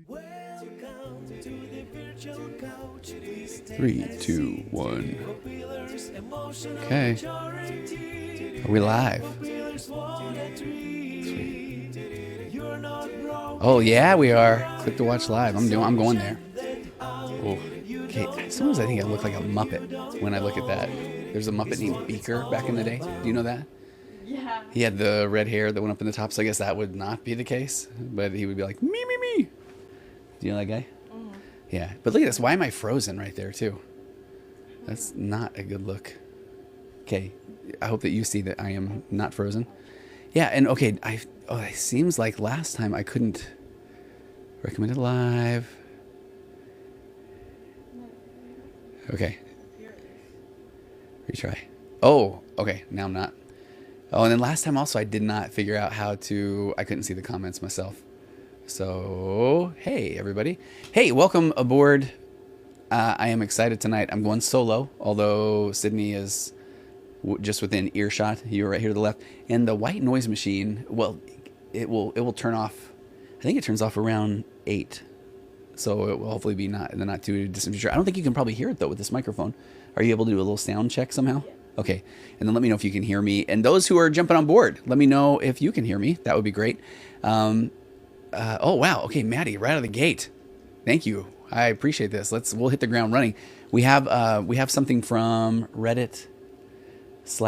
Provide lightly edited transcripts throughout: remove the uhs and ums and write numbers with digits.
Welcome to the virtual couch. 3, 2, 1. Okay. Are we live? Oh yeah, we are. Click to watch live. I'm going there. Oh. Okay. Sometimes I think I look like a Muppet when I look at that. There's a Muppet named Beaker back in the day. Do you know that? Yeah. He had the red hair that went up in the top, so I guess that would not be the case. But he would be like, me, me, me. Do you know that guy? Mm-hmm. Yeah. But look at this. Why am I frozen right there, too? That's not a good look. Okay. I hope that you see that I am not frozen. Yeah. And okay. It seems like last time I couldn't recommend it live. Okay. Retry. Oh, okay. Now I'm not. Oh, and then last time also I did not figure out how to, I couldn't see the comments myself. So, hey, everybody. Hey, welcome aboard. I am excited tonight. I'm going solo, although Sydney is just within earshot. You're right here to the left. And the white noise machine, well, it will turn off. I think it turns off around 8. So it will hopefully be not in the not too distant future. I don't think you can probably hear it, though, with this microphone. Are you able to do a little sound check somehow? Yeah. Okay. And then let me know if you can hear me. And those who are jumping on board, let me know if you can hear me. That would be great. Oh, wow. Okay, Maddie, right out of the gate. Thank you. I appreciate this. We'll hit the ground running. We have something from Reddit /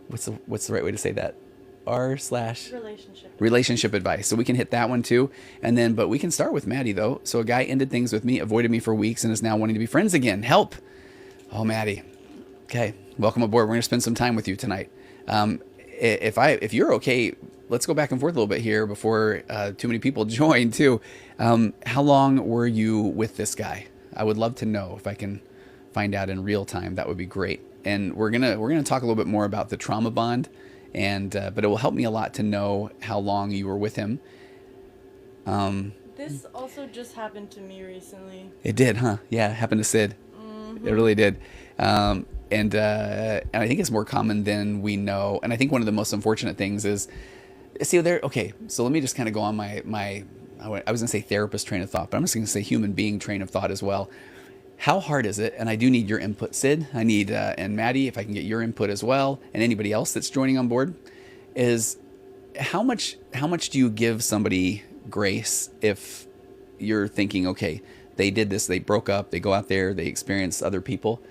what's the right way to say that? r/relationship advice. So we can hit that one too. And then, but we can start with Maddie though. So a guy ended things with me, avoided me for weeks, and is now wanting to be friends again. Help. Oh, Maddie. Okay. Welcome aboard. We're going to spend some time with you tonight. If you're okay, let's go back and forth a little bit here before too many people join too. How long were you with this guy? I would love to know. If I can find out in real time, that would be great. And we're gonna talk a little bit more about the trauma bond, and but it will help me a lot to know how long you were with him. This also just happened to me recently. It did, huh? Yeah, it happened to Sid. Mm-hmm. It really did. And I think it's more common than we know. And I think one of the most unfortunate things is, okay, so let me just kind of go on my I was going to say therapist train of thought, but I'm just going to say human being train of thought as well. How hard is it? And I do need your input, Sid. I need, and Maddie, if I can get your input as well, and anybody else that's joining on board, is how much do you give somebody grace if you're thinking, okay, they did this, they broke up, they go out there, they experience other people,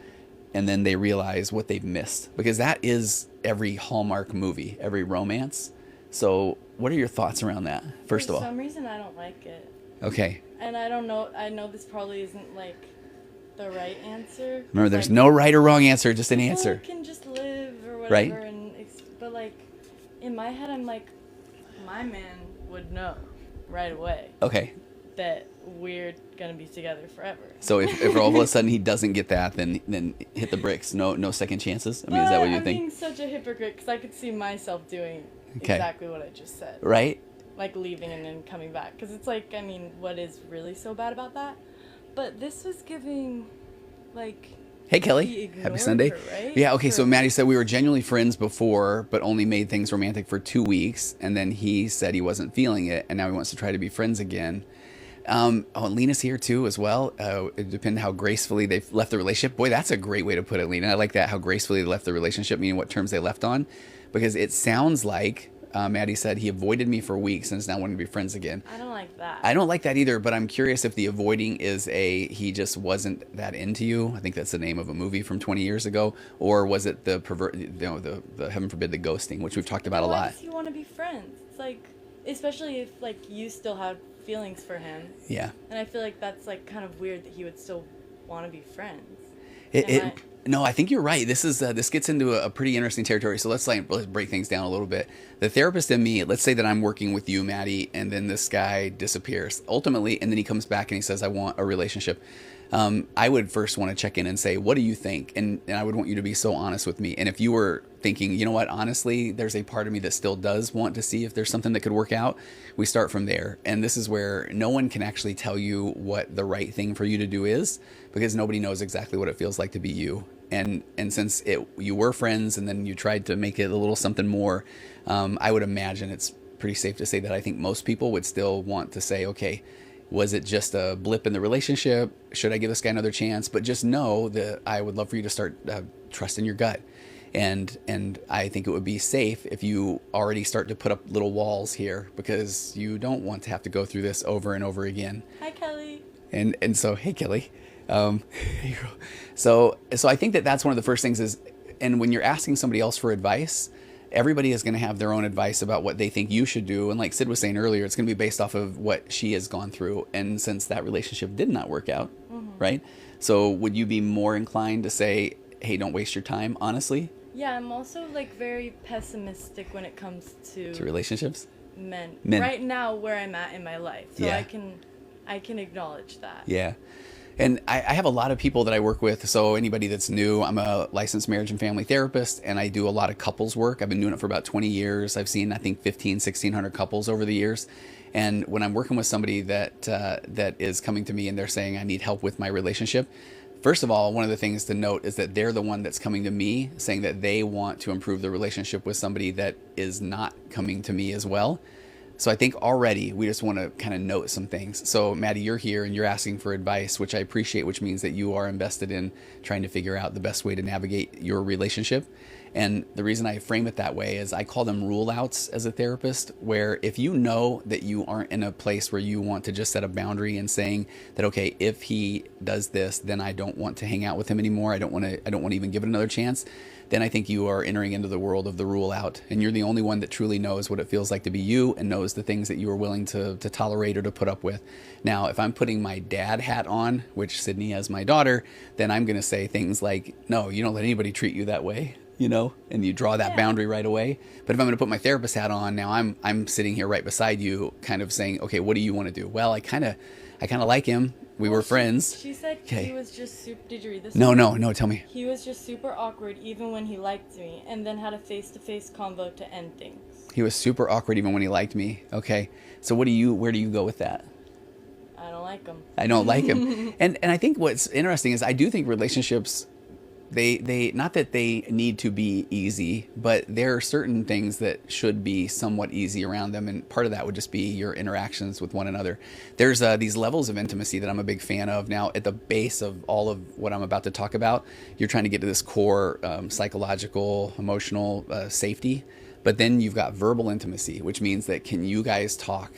and then they realize what they've missed? Because that is every Hallmark movie, every romance. So what are your thoughts around that, first of all? For some reason, I don't like it. Okay. And I don't know, I know this probably isn't like the right answer. Remember, there's no right or wrong answer, just an answer. People can just live or whatever. Right. But like, in my head, I'm like, my man would know right away. Okay. That we're gonna be together forever. So if all of a sudden he doesn't get that, then hit the bricks. No second chances. I mean, is that what you think? I'm being such a hypocrite because I could see myself doing exactly what I just said. Right. Like leaving and then coming back, because it's like, I mean, what is really so bad about that? But this was giving, like. Hey, Kelly. Happy Sunday. Her, right? Yeah, okay, so Maddie said we were genuinely friends before, but only made things romantic for 2 weeks, and then he said he wasn't feeling it, and now he wants to try to be friends again. And Lena's here too as well. It depends how gracefully they've left the relationship. Boy, that's a great way to put it, Lena. I like that, how gracefully they left the relationship, meaning what terms they left on, because it sounds like Maddie said he avoided me for weeks and is now wanting to be friends again. I don't like that. I don't like that either, but I'm curious if the avoiding is he just wasn't that into you. I think that's the name of a movie from 20 years ago. Or was it the heaven forbid, the ghosting, which we've talked about a lot. Why does he want to be friends? It's like, especially if like you still have feelings for him. Yeah. And I feel like that's like kind of weird that he would still want to be friends. No, I think you're right. This gets into a pretty interesting territory. So let's break things down a little bit. The therapist in me, let's say that I'm working with you, Maddie, and then this guy disappears ultimately, and then he comes back and he says, I want a relationship. I would first want to check in and say, what do you think? And I would want you to be so honest with me. And if you were thinking, you know what, honestly, there's a part of me that still does want to see if there's something that could work out, we start from there. And this is where no one can actually tell you what the right thing for you to do is, because nobody knows exactly what it feels like to be you. And since you were friends and then you tried to make it a little something more, I would imagine it's pretty safe to say that I think most people would still want to say, okay, Was it just a blip in the relationship? Should I give this guy another chance? But just know that I would love for you to start trusting your gut. And I think it would be safe if you already start to put up little walls here, because you don't want to have to go through this over and over again. Hi, Kelly. And so, hey, Kelly. So I think that that's one of the first things is, and when you're asking somebody else for advice, everybody is going to have their own advice about what they think you should do. And like Sid was saying earlier, it's going to be based off of what she has gone through. And since that relationship did not work out, right? So would you be more inclined to say, hey, don't waste your time, honestly? Yeah, I'm also like very pessimistic when it comes to relationships? Men. Men. Right now, where I'm at in my life. So Yeah. I can acknowledge that. Yeah. And I have a lot of people that I work with. So anybody that's new, I'm a licensed marriage and family therapist, and I do a lot of couples work. I've been doing it for about 20 years. I've seen, I think, 1,600 couples over the years. And when I'm working with somebody that is coming to me and they're saying, I need help with my relationship, first of all, one of the things to note is that they're the one that's coming to me saying that they want to improve the relationship with somebody that is not coming to me as well. So I think already we just want to kind of note some things. So Maddie, you're here and you're asking for advice, which I appreciate, which means that you are invested in trying to figure out the best way to navigate your relationship. And the reason I frame it that way is I call them rule outs as a therapist, where if you know that you aren't in a place where you want to just set a boundary and saying that, okay, if he does this, then I don't want to hang out with him anymore. I don't want to even give it another chance. Then I think you are entering into the world of the rule out, and you're the only one that truly knows what it feels like to be you and knows the things that you are willing to tolerate or to put up with. Now, if I'm putting my dad hat on, which Sydney has my daughter, then I'm going to say things like, no, you don't let anybody treat you that way, you know, and you draw that boundary right away. But if I'm going to put my therapist hat on, now I'm sitting here right beside you kind of saying, okay, what do you want to do? Well, I kind of like him. We were friends. She said he was just super... Did you read this? No, tell me. He was just super awkward even when he liked me, and then had a face-to-face convo to end things. He was super awkward even when he liked me. Okay. So where do you go with that? I don't like him. I don't like him. And I think what's interesting is I do think relationships, they not that they need to be easy, but there are certain things that should be somewhat easy around them, and part of that would just be your interactions with one another. There's these levels of intimacy that I'm a big fan of. Now, at the base of all of what I'm about to talk about, you're trying to get to this core psychological, emotional safety. But then you've got verbal intimacy, which means that can you guys talk?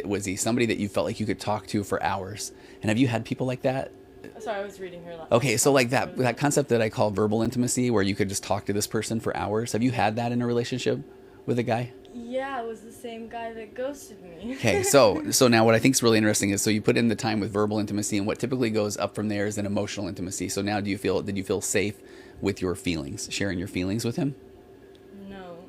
Was he somebody that you felt like you could talk to for hours? And have you had people like that? Sorry, I was reading her last. Okay, so like that concept that I call verbal intimacy, where you could just talk to this person for hours. Have you had that in a relationship with a guy? Yeah, it was the same guy that ghosted me. Okay, so now what I think is really interesting is, so you put in the time with verbal intimacy, and what typically goes up from there is an emotional intimacy. So now did you feel safe with your feelings, sharing your feelings with him?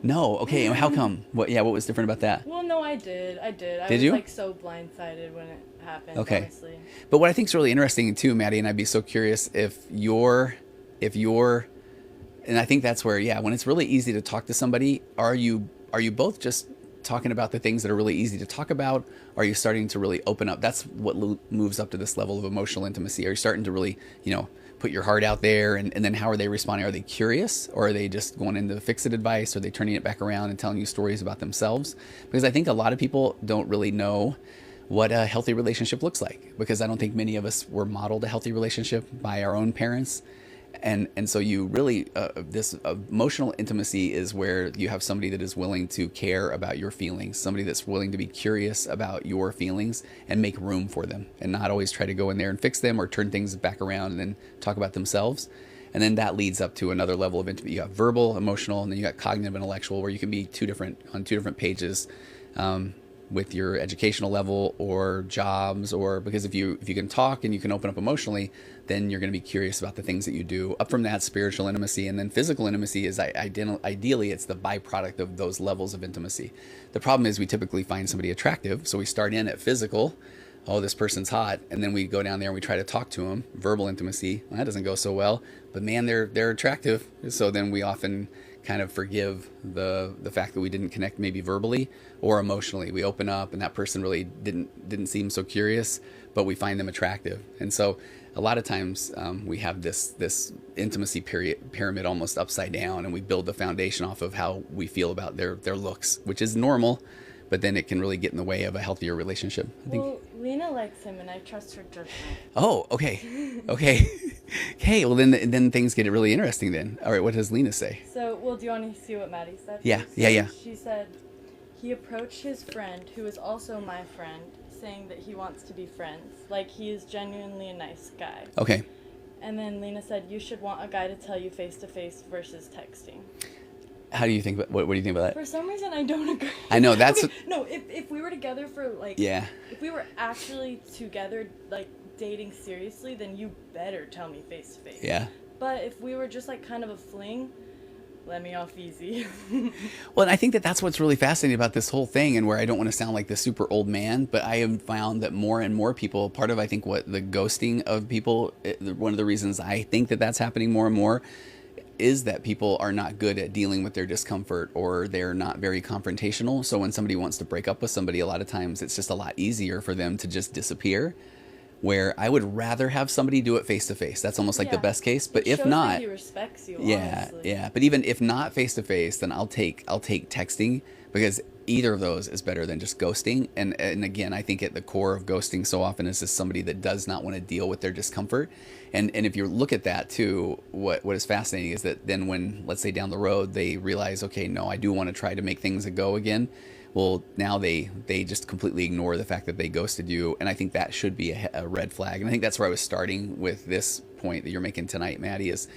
No. Okay. How come? What was different about that? Well, no, I did. I Did was you? like so blindsided when it happened. Okay. Honestly. But what I think is really interesting too, Maddie, and I'd be so curious if you're, and I think that's where, when it's really easy to talk to somebody, are you both just talking about the things that are really easy to talk about? Are you starting to really open up? That's what moves up to this level of emotional intimacy. Are you starting to really, put your heart out there, and then how are they responding? Are they curious, or are they just going into fix-it advice? Are they turning it back around and telling you stories about themselves? Because I think a lot of people don't really know what a healthy relationship looks like, because I don't think many of us were modeled a healthy relationship by our own parents. And so you really, this emotional intimacy is where you have somebody that is willing to care about your feelings, somebody that's willing to be curious about your feelings and make room for them, and not always try to go in there and fix them or turn things back around and then talk about themselves. And then that leads up to another level of intimacy. You got verbal, emotional, and then you got cognitive, intellectual, where you can be on two different pages with your educational level or jobs, or because if you can talk and you can open up emotionally, then you're going to be curious about the things that you do. Up from that, spiritual intimacy, and then physical intimacy is ideally it's the byproduct of those levels of intimacy. The problem is we typically find somebody attractive, so we start in at physical. Oh, this person's hot, and then we go down there and we try to talk to them. Verbal intimacy, well, that doesn't go so well, but man, they're attractive. So then we often kind of forgive the fact that we didn't connect maybe verbally or emotionally. We open up, and that person really didn't seem so curious, but we find them attractive. And so a lot of times we have this intimacy pyramid almost upside down, and we build the foundation off of how we feel about their looks, which is normal, but then it can really get in the way of a healthier relationship, I think. Well, Lena likes him, and I trust her judgment. Oh, okay. Okay. Okay, well then things get really interesting then. All right, what does Lena say? So, well, do you want to see what Maddie said? Yeah, first? yeah. She said, he approached his friend, who is also my friend, saying that he wants to be friends. Like, he is genuinely a nice guy. Okay. And then Lena said, you should want a guy to tell you face-to-face versus texting. How do you think about, what do you think about that? For some reason, I don't agree. I know, that's... Okay, no, if we were together for, like... Yeah. If we were actually together, like, dating seriously, then you better tell me face-to-face. Yeah. But if we were just, like, kind of a fling, let me off easy. Well, and I think that that's what's really fascinating about this whole thing, and where I don't want to sound like the super old man, but I have found that more and more people, part of, I think, what the ghosting of people, one of the reasons I think that that's happening more and more is that people are not good at dealing with their discomfort, or they're not very confrontational. So when somebody wants to break up with somebody, a lot of times it's just a lot easier for them to just disappear, where I would rather have somebody do it face to face. That's almost like the best case. But if not, that he respects you, yeah, honestly. yeah. But even if not face to face, then I'll take texting, because either of those is better than just ghosting. And again, I think at the core of ghosting so often is just somebody that does not want to deal with their discomfort. And if you look at that too, what is fascinating is that then when, let's say down the road, they realize, okay, no, I do want to try to make things a go again. Well, now they just completely ignore the fact that they ghosted you. And I think that should be a red flag. And I think that's where I was starting with this point that you're making tonight, Maddie, is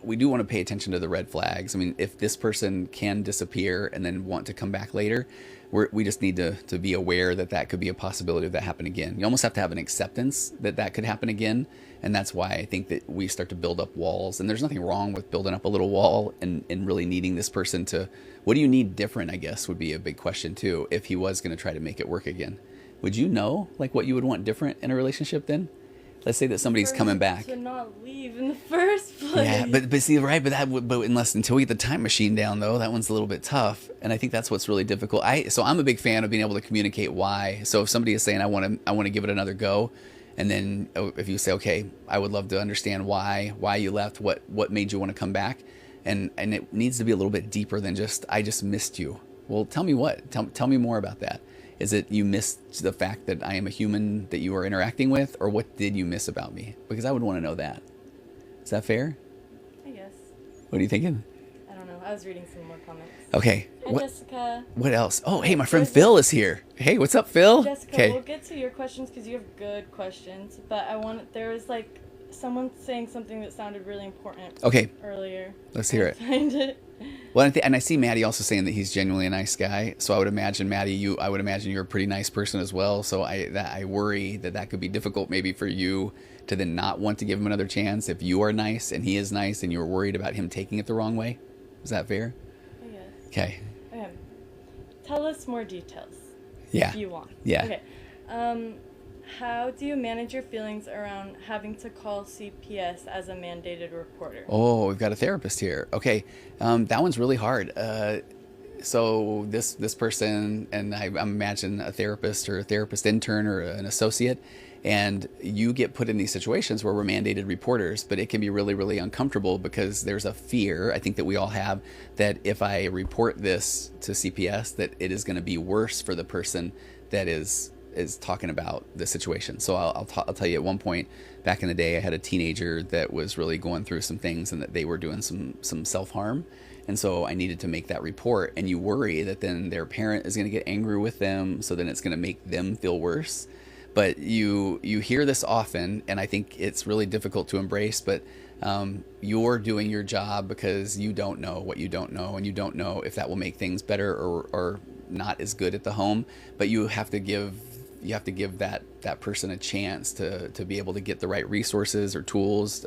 we do want to pay attention to the red flags. I mean, if this person can disappear and then want to come back later, we just need to be aware that that could be a possibility of that happen again. You almost have to have an acceptance that that could happen again. And that's why I think that we start to build up walls. And there's nothing wrong with building up a little wall and really needing this person to, what do you need different, I guess, would be a big question too, if he was going to try to make it work again. Would you know, like, what you would want different in a relationship then? Let's say that somebody's coming back. To not leave in the first place. Yeah, but see, right, but until we get the time machine down, though, that one's a little bit tough, and I think that's what's really difficult. So I'm a big fan of being able to communicate why. So if somebody is saying I want to give it another go, and then if you say, okay, I would love to understand why you left, what made you want to come back, and it needs to be a little bit deeper than just I just missed you. Well, tell me what. Tell me more about that. Is it you missed the fact that I am a human that you are interacting with, or what did you miss about me? Because I would want to know that. Is that fair? I guess. What are you thinking? I don't know. I was reading some more comments. Okay. Hi, Jessica. What else? Oh, hey, my friend Phil is here. Hey, what's up, Phil? Jessica, we'll get to your questions because you have good questions. But there was like someone saying something that sounded really important. Okay. Earlier. Let's hear it. Find it. Well, and I see Maddie also saying that he's genuinely a nice guy. So I would imagine, Maddie, you're a pretty nice person as well. So I worry that could be difficult maybe for you to then not want to give him another chance if you are nice and he is nice and you're worried about him taking it the wrong way. Is that fair? Yes. Okay. Tell us more details. Yeah. If you want. Yeah. Okay. How do you manage your feelings around having to call CPS as a mandated reporter? Oh, we've got a therapist here. Okay. That one's really hard. So this person, and I imagine a therapist or a therapist intern or an associate, and you get put in these situations where we're mandated reporters, but it can be really, really uncomfortable because there's a fear, I think, that we all have, that if I report this to CPS, that it is going to be worse for the person that is talking about the situation. So I'll tell you, at one point back in the day, I had a teenager that was really going through some things and that they were doing some self-harm. And so I needed to make that report, and you worry that then their parent is going to get angry with them. So then it's going to make them feel worse. But you hear this often, and I think it's really difficult to embrace, but you're doing your job because you don't know what you don't know, and you don't know if that will make things better or not as good at the home. But you have to give that person a chance to be able to get the right resources or tools,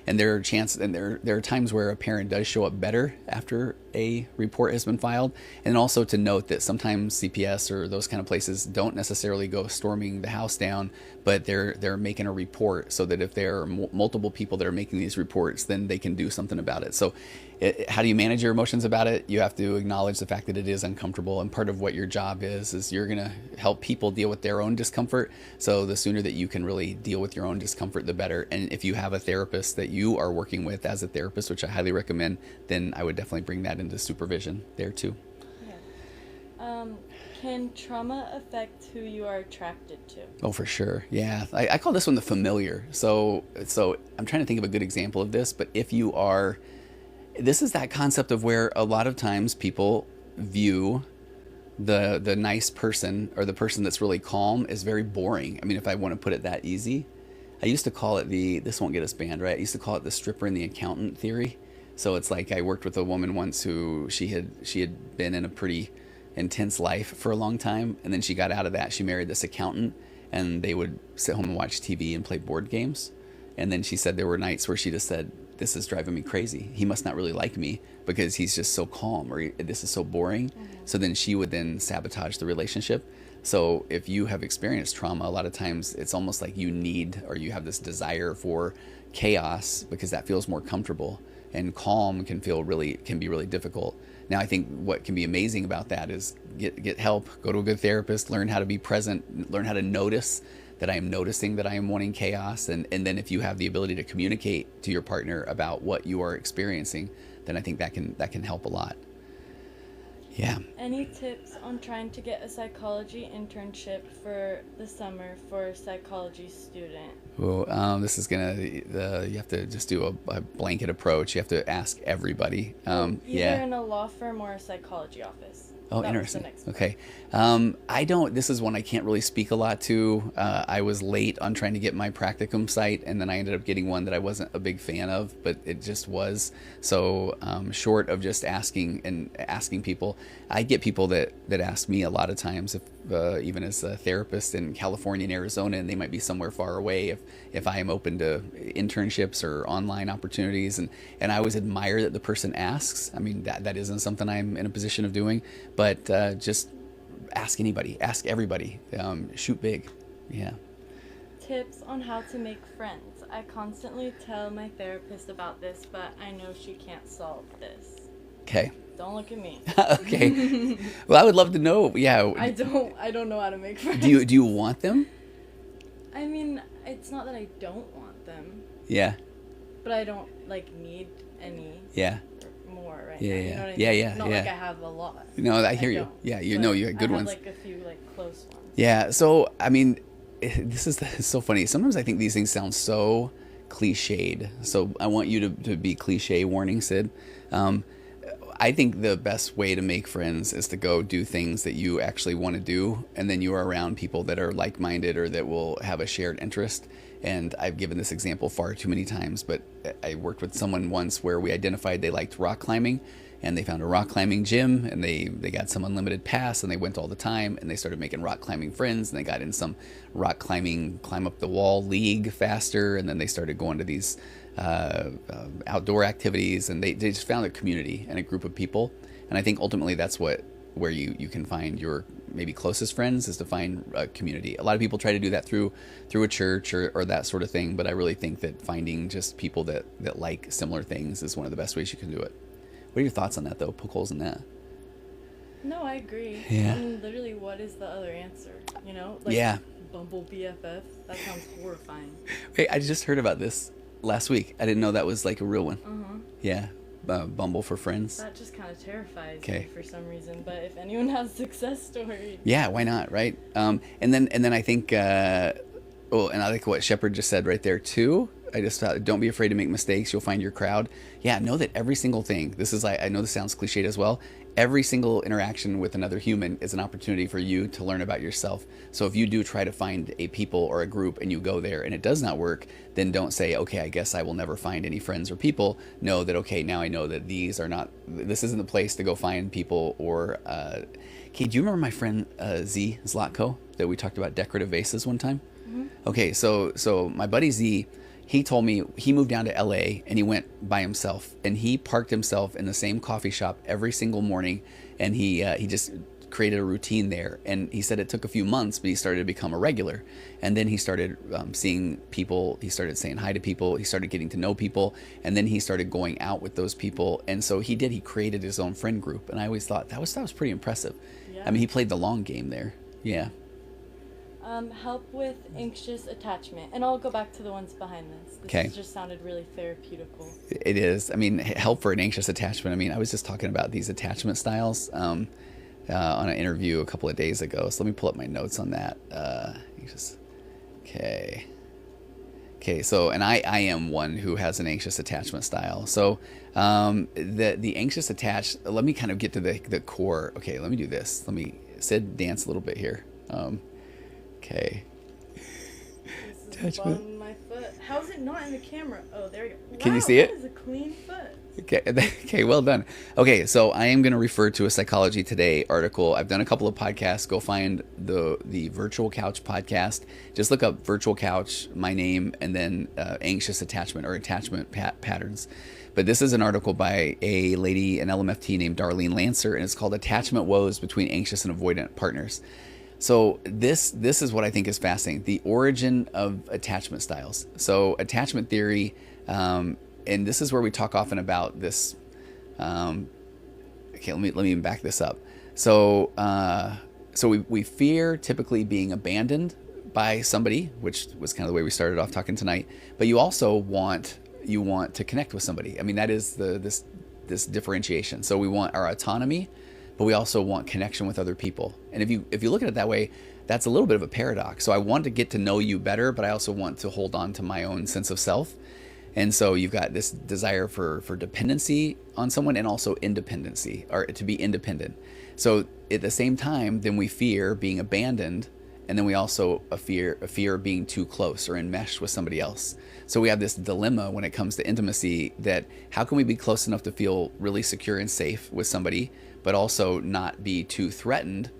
and there are times where a parent does show up better after a report has been filed. And also to note that sometimes CPS or those kind of places don't necessarily go storming the house down, but they're making a report so that if there are multiple people that are making these reports, then they can do something about it. So how do you manage your emotions about it? You have to acknowledge the fact that it is uncomfortable, and part of what your job is you're going to help people deal with their own discomfort. So the sooner that you can really deal with your own discomfort, the better. And if you have a therapist that you are working with as a therapist, which I highly recommend, then I would definitely bring that into supervision there too. Yeah. Can trauma affect who you are attracted to? Oh, for sure. Yeah. I call this one the familiar. So I'm trying to think of a good example of this, but if you are, this is that concept of where a lot of times people view the nice person or the person that's really calm as very boring. I mean, if I want to put it that easy, I used to call it this won't get us banned, right? I used to call it the stripper and the accountant theory. So it's like I worked with a woman once who she had been in a pretty intense life for a long time, and then she got out of that. She married this accountant, and they would sit home and watch TV and play board games. And then she said there were nights where she just said, "This is driving me crazy. He must not really like me because he's just so calm, or this is so boring." Mm-hmm. So then she would then sabotage the relationship. So if you have experienced trauma, a lot of times it's almost like you need, or you have this desire for chaos because that feels more comfortable, and calm can be really difficult. Now, I think what can be amazing about that is get help, go to a good therapist, learn how to be present, learn how to notice that I am noticing that I am wanting chaos. And then if you have the ability to communicate to your partner about what you are experiencing, then I think that can help a lot. Yeah. Any tips on trying to get a psychology internship for the summer for a psychology student? Well, this is you have to just do a blanket approach. You have to ask everybody. Either in a law firm or a psychology office. Oh, interesting. Okay. This is one I can't really speak a lot to. I was late on trying to get my practicum site, and then I ended up getting one that I wasn't a big fan of, but it just was. So short of just asking people, I get people that ask me a lot of times, even as a therapist in California and Arizona, and they might be somewhere far away, if I am open to internships or online opportunities. And I always admire that the person asks. I mean, that isn't something I'm in a position of doing. But just ask anybody, ask everybody, shoot big. Yeah. Tips on how to make friends. I constantly tell my therapist about this, but I know she can't solve this. Okay. Don't look at me. Okay. Well, I would love to know. Yeah. I don't know how to make friends. Do you want them? I mean, it's not that I don't want them. Yeah. But I don't need any. Yeah. More right yeah, now. yeah, You know what I mean? yeah. Not like I have a lot. No, I hear you. Yeah, you had good ones. I have a few close ones. Yeah. So I mean, this is so funny. Sometimes I think these things sound so cliched. So I want you to be cliche warning, Sid. I think the best way to make friends is to go do things that you actually want to do, and then you are around people that are like-minded or that will have a shared interest. And I've given this example far too many times, but I worked with someone once where we identified they liked rock climbing, and they found a rock climbing gym, and they got some unlimited pass, and they went all the time, and they started making rock climbing friends, and they got in some rock climbing, climb up the wall league faster, and then they started going to these outdoor activities, and they just found a community and a group of people. And I think ultimately that's where you can find your maybe closest friends, is to find a community. A lot of people try to do that through a church or that sort of thing, but I really think that finding just people that like similar things is one of the best ways you can do it. What are your thoughts on that, though? Poke holes in that. No, I agree. Yeah. I mean, literally, what is the other answer? Yeah. Bumble BFF? That sounds horrifying. Hey, I just heard about this last week. I didn't know that was like a real one. Uh-huh. Yeah. Bumble for friends. That just kind of terrifies me for some reason. But if anyone has success stories, yeah, why not, right? And then I think, and I like what Shepard just said right there too. I just thought, don't be afraid to make mistakes. You'll find your crowd. Yeah, know that every single thing. I know this sounds cliched as well. Every single interaction with another human is an opportunity for you to learn about yourself. So if you do try to find a people or a group and you go there and it does not work, then don't say, okay, I guess I will never find any friends or people. Know that, okay, now I know that this isn't the place to go find people. Or, okay, do you remember my friend Z Zlatko that we talked about decorative vases one time? Mm-hmm. Okay, so my buddy Z, he told me he moved down to LA and he went by himself, and he parked himself in the same coffee shop every single morning, and he just created a routine there. And he said it took a few months, but he started to become a regular. And then he started seeing people, he started saying hi to people, he started getting to know people, and then he started going out with those people. And so he created his own friend group. And I always thought that was pretty impressive. Yeah. I mean, he played the long game there. Yeah. Help with anxious attachment. And I'll go back to the ones behind this. This just sounded really therapeutical. It is. I mean, help for an anxious attachment. I mean, I was just talking about these attachment styles. on an interview a couple of days ago. So let me pull up my notes on that. Okay. Okay, so, and I am one who has an anxious attachment style. So the anxious attach, let me kind of get to the core. Okay, let me do this. Let me, Sid, dance a little bit here. Okay. This is the bottom of my foot. How is it not in the camera? Oh, there you go. Can you see it? That is a clean foot. Okay, okay, well done. Okay, so I am going to refer to a Psychology Today article. I've done a couple of podcasts. Go find the Virtual Couch podcast. Just look up Virtual Couch, my name, and then anxious attachment or attachment patterns. But this is an article by a lady, an LMFT named Darlene Lancer, and it's called Attachment Woes Between Anxious and Avoidant Partners. So this is what I think is fascinating, the origin of attachment styles. So attachment theory, and this is where we talk often about this. Okay, let me back this up. So we fear typically being abandoned by somebody, which was kind of the way we started off talking tonight. But you also want to connect with somebody. I mean, that is this differentiation. So we want our autonomy, but we also want connection with other people. And if you look at it that way, that's a little bit of a paradox. So I want to get to know you better, but I also want to hold on to my own sense of self. And so you've got this desire for dependency on someone and also independency, or to be independent. So at the same time, then we fear being abandoned, and then we also a fear of being too close or enmeshed with somebody else. So we have this dilemma when it comes to intimacy, that how can we be close enough to feel really secure and safe with somebody, but also not be too threatened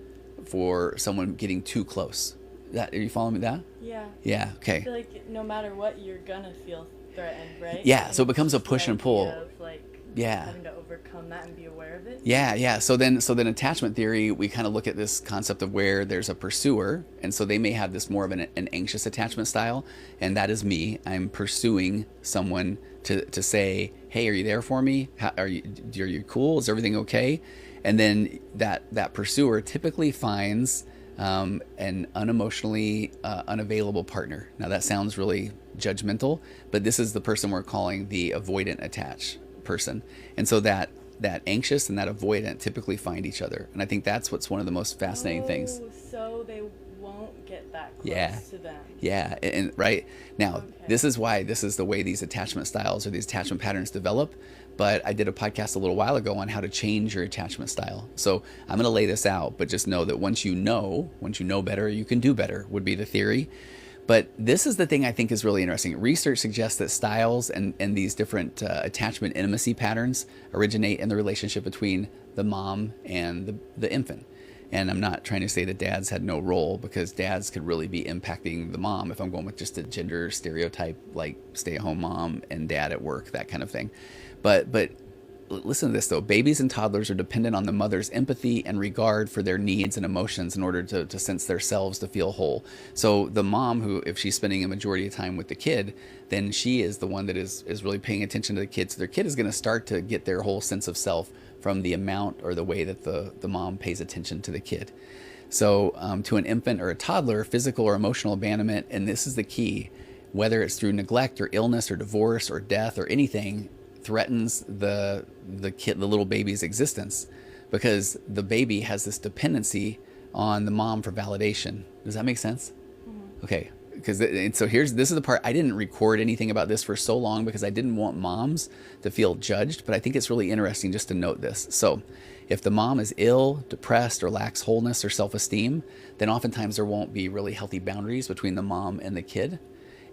for someone getting too close? Are you following me that? Yeah. Yeah, okay. I feel like no matter what, you're gonna feel threatened, right? Yeah, so it becomes a push and pull. Of, like, yeah. having to overcome that and be aware of it. Yeah. So then attachment theory, we kind of look at this concept of where there's a pursuer, and so they may have this more of an anxious attachment style, and that is me. I'm pursuing someone to say, hey, are you there for me? Are you cool? Is everything okay? And then that pursuer typically finds an unemotionally unavailable partner. Now that sounds really judgmental, but this is the person we're calling the avoidant attach person. And so that anxious and that avoidant typically find each other. And I think that's what's one of the most fascinating things. So they won't get that close to them. Yeah, and right now, Okay. this is why this is the way these attachment styles or these attachment patterns develop. But I did a podcast a little while ago on how to change your attachment style. So I'm going to lay this out, but just know that once you know better, you can do better, would be the theory. But this is the thing I think is really interesting. Research suggests that styles and these different attachment intimacy patterns originate in the relationship between the mom and the infant. And I'm not trying to say that dads had no role, because dads could really be impacting the mom if I'm going with just a gender stereotype, like stay-at-home mom and dad at work, that kind of thing. But listen to this though. Babies and toddlers are dependent on the mother's empathy and regard for their needs and emotions in order to sense themselves, to feel whole. So the mom, who, if she's spending a majority of time with the kid, then she is the one that is really paying attention to the kid. So their kid is going to start to get their whole sense of self from the amount or the way that the mom pays attention to the kid. So to an infant or a toddler, physical or emotional abandonment, and this is the key, whether it's through neglect or illness or divorce or death or anything, threatens the little baby's existence, because the baby has this dependency on the mom for validation. Does that make sense? Mm-hmm. Okay. So this is the part, I didn't record anything about this for so long because I didn't want moms to feel judged, but I think it's really interesting just to note this. So if the mom is ill, depressed, or lacks wholeness or self-esteem, then oftentimes there won't be really healthy boundaries between the mom and the kid.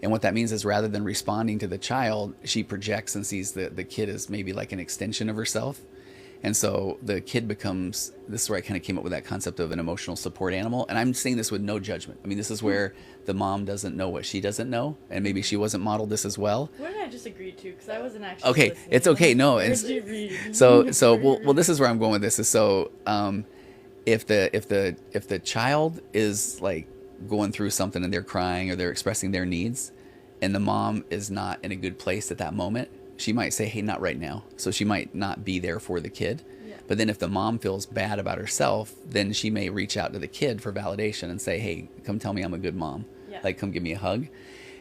And what that means is, rather than responding to the child, she projects and sees the kid as maybe like an extension of herself. And so the kid becomes, this is where I kind of came up with that concept of an emotional support animal. And I'm saying this with no judgment. I mean, this is where the mom doesn't know what she doesn't know. And maybe she wasn't modeled this as well. What did I just agree to? Because I wasn't actually okay. listening. It's okay. No. Where did you read? Well, this is where I'm going with this. Is so if the child is like going through something and they're crying or they're expressing their needs, and the mom is not in a good place at that moment, she might say, hey, not right now. So she might not be there for the kid. Yeah. But then if the mom feels bad about herself, then she may reach out to the kid for validation and say, hey, come tell me I'm a good mom. Yeah. Like, come give me a hug.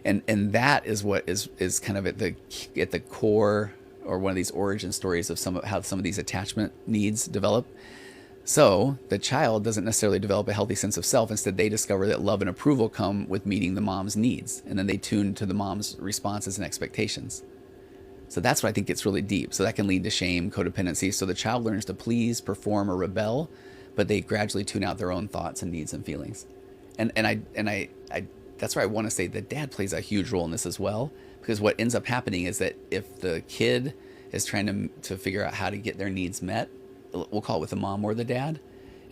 And that is what is kind of at the core, or one of these origin stories of how some of these attachment needs develop. So the child doesn't necessarily develop a healthy sense of self. Instead, they discover that love and approval come with meeting the mom's needs. And then they tune to the mom's responses and expectations. So that's what I think gets really deep. So that can lead to shame, codependency. So the child learns to please, perform, or rebel, but they gradually tune out their own thoughts and needs and feelings. And I that's where I want to say that dad plays a huge role in this as well, because what ends up happening is that if the kid is trying to figure out how to get their needs met, we'll call it with the mom or the dad,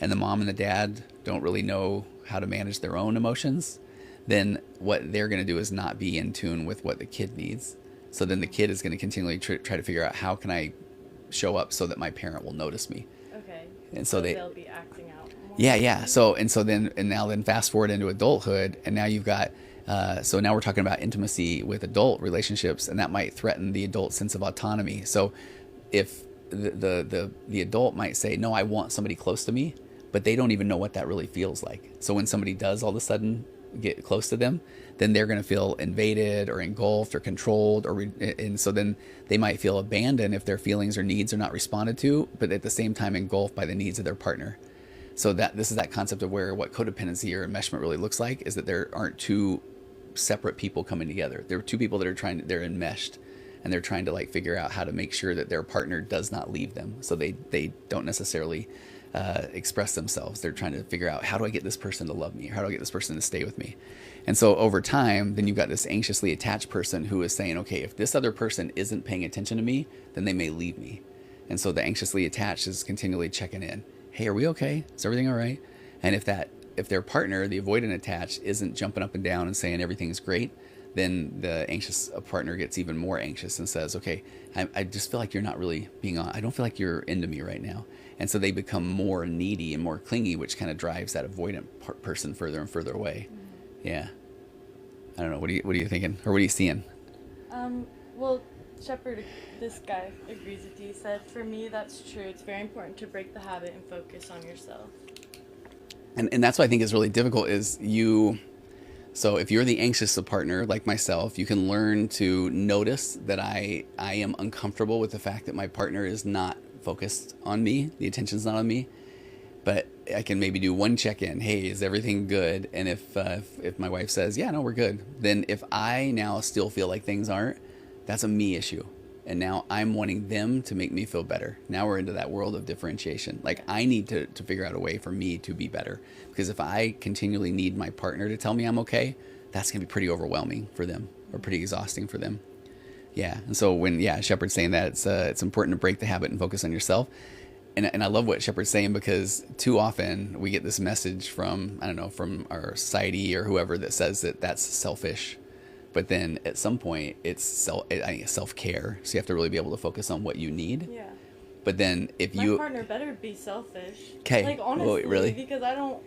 and the mom and the dad don't really know how to manage their own emotions, then what they're going to do is not be in tune with what the kid needs. So then the kid is going to continually try to figure out, how can I show up so that my parent will notice me? Okay. And so they'll be acting out more. Yeah. So then fast forward into adulthood, and now you've got so now we're talking about intimacy with adult relationships, and that might threaten the adult sense of autonomy. So if the adult might say, no, I want somebody close to me, but they don't even know what that really feels like. So when somebody does all of a sudden get close to them, then they're going to feel invaded or engulfed or controlled, and so then they might feel abandoned if their feelings or needs are not responded to, but at the same time engulfed by the needs of their partner. So this is that concept of what codependency or enmeshment really looks like, is that there aren't two separate people coming together. There are two people that they're enmeshed, and they're trying to figure out how to make sure that their partner does not leave them. So they don't necessarily express themselves. They're trying to figure out, how do I get this person to love me? Or how do I get this person to stay with me? And so over time, then you've got this anxiously attached person who is saying, okay, if this other person isn't paying attention to me, then they may leave me. And so the anxiously attached is continually checking in. Hey, are we okay? Is everything all right? And if their partner, the avoidant attached, isn't jumping up and down and saying everything's great, then the anxious partner gets even more anxious and says, okay, I just feel like you're not really being on. I don't feel like you're into me right now. And so they become more needy and more clingy, which kind of drives that avoidant person further and further away. Mm-hmm. Yeah. I don't know. What are you thinking? Or what are you seeing? Well, Shepard, this guy agrees with you. He said, for me, that's true. It's very important to break the habit and focus on yourself. And that's what I think is really difficult is so if you're the anxious partner like myself, you can learn to notice that I am uncomfortable with the fact that my partner is not focused on me. The attention's not on me. But I can maybe do one check-in. Hey, is everything good? And if my wife says, yeah, no, we're good. Then if I now still feel like things aren't, that's a me issue. And now I'm wanting them to make me feel better. Now we're into that world of differentiation. I need to figure out a way for me to be better. Because if I continually need my partner to tell me I'm okay, that's going to be pretty overwhelming for them, or pretty exhausting for them. Yeah. And so when Shepard's saying that, it's important to break the habit and focus on yourself. And I love what Shepard's saying, because too often we get this message from our society or whoever that says that that's selfish. But then at some point it's self-care. So you have to really be able to focus on what you need. Yeah. But then my partner better be selfish. Okay. Honestly, really? Because I don't.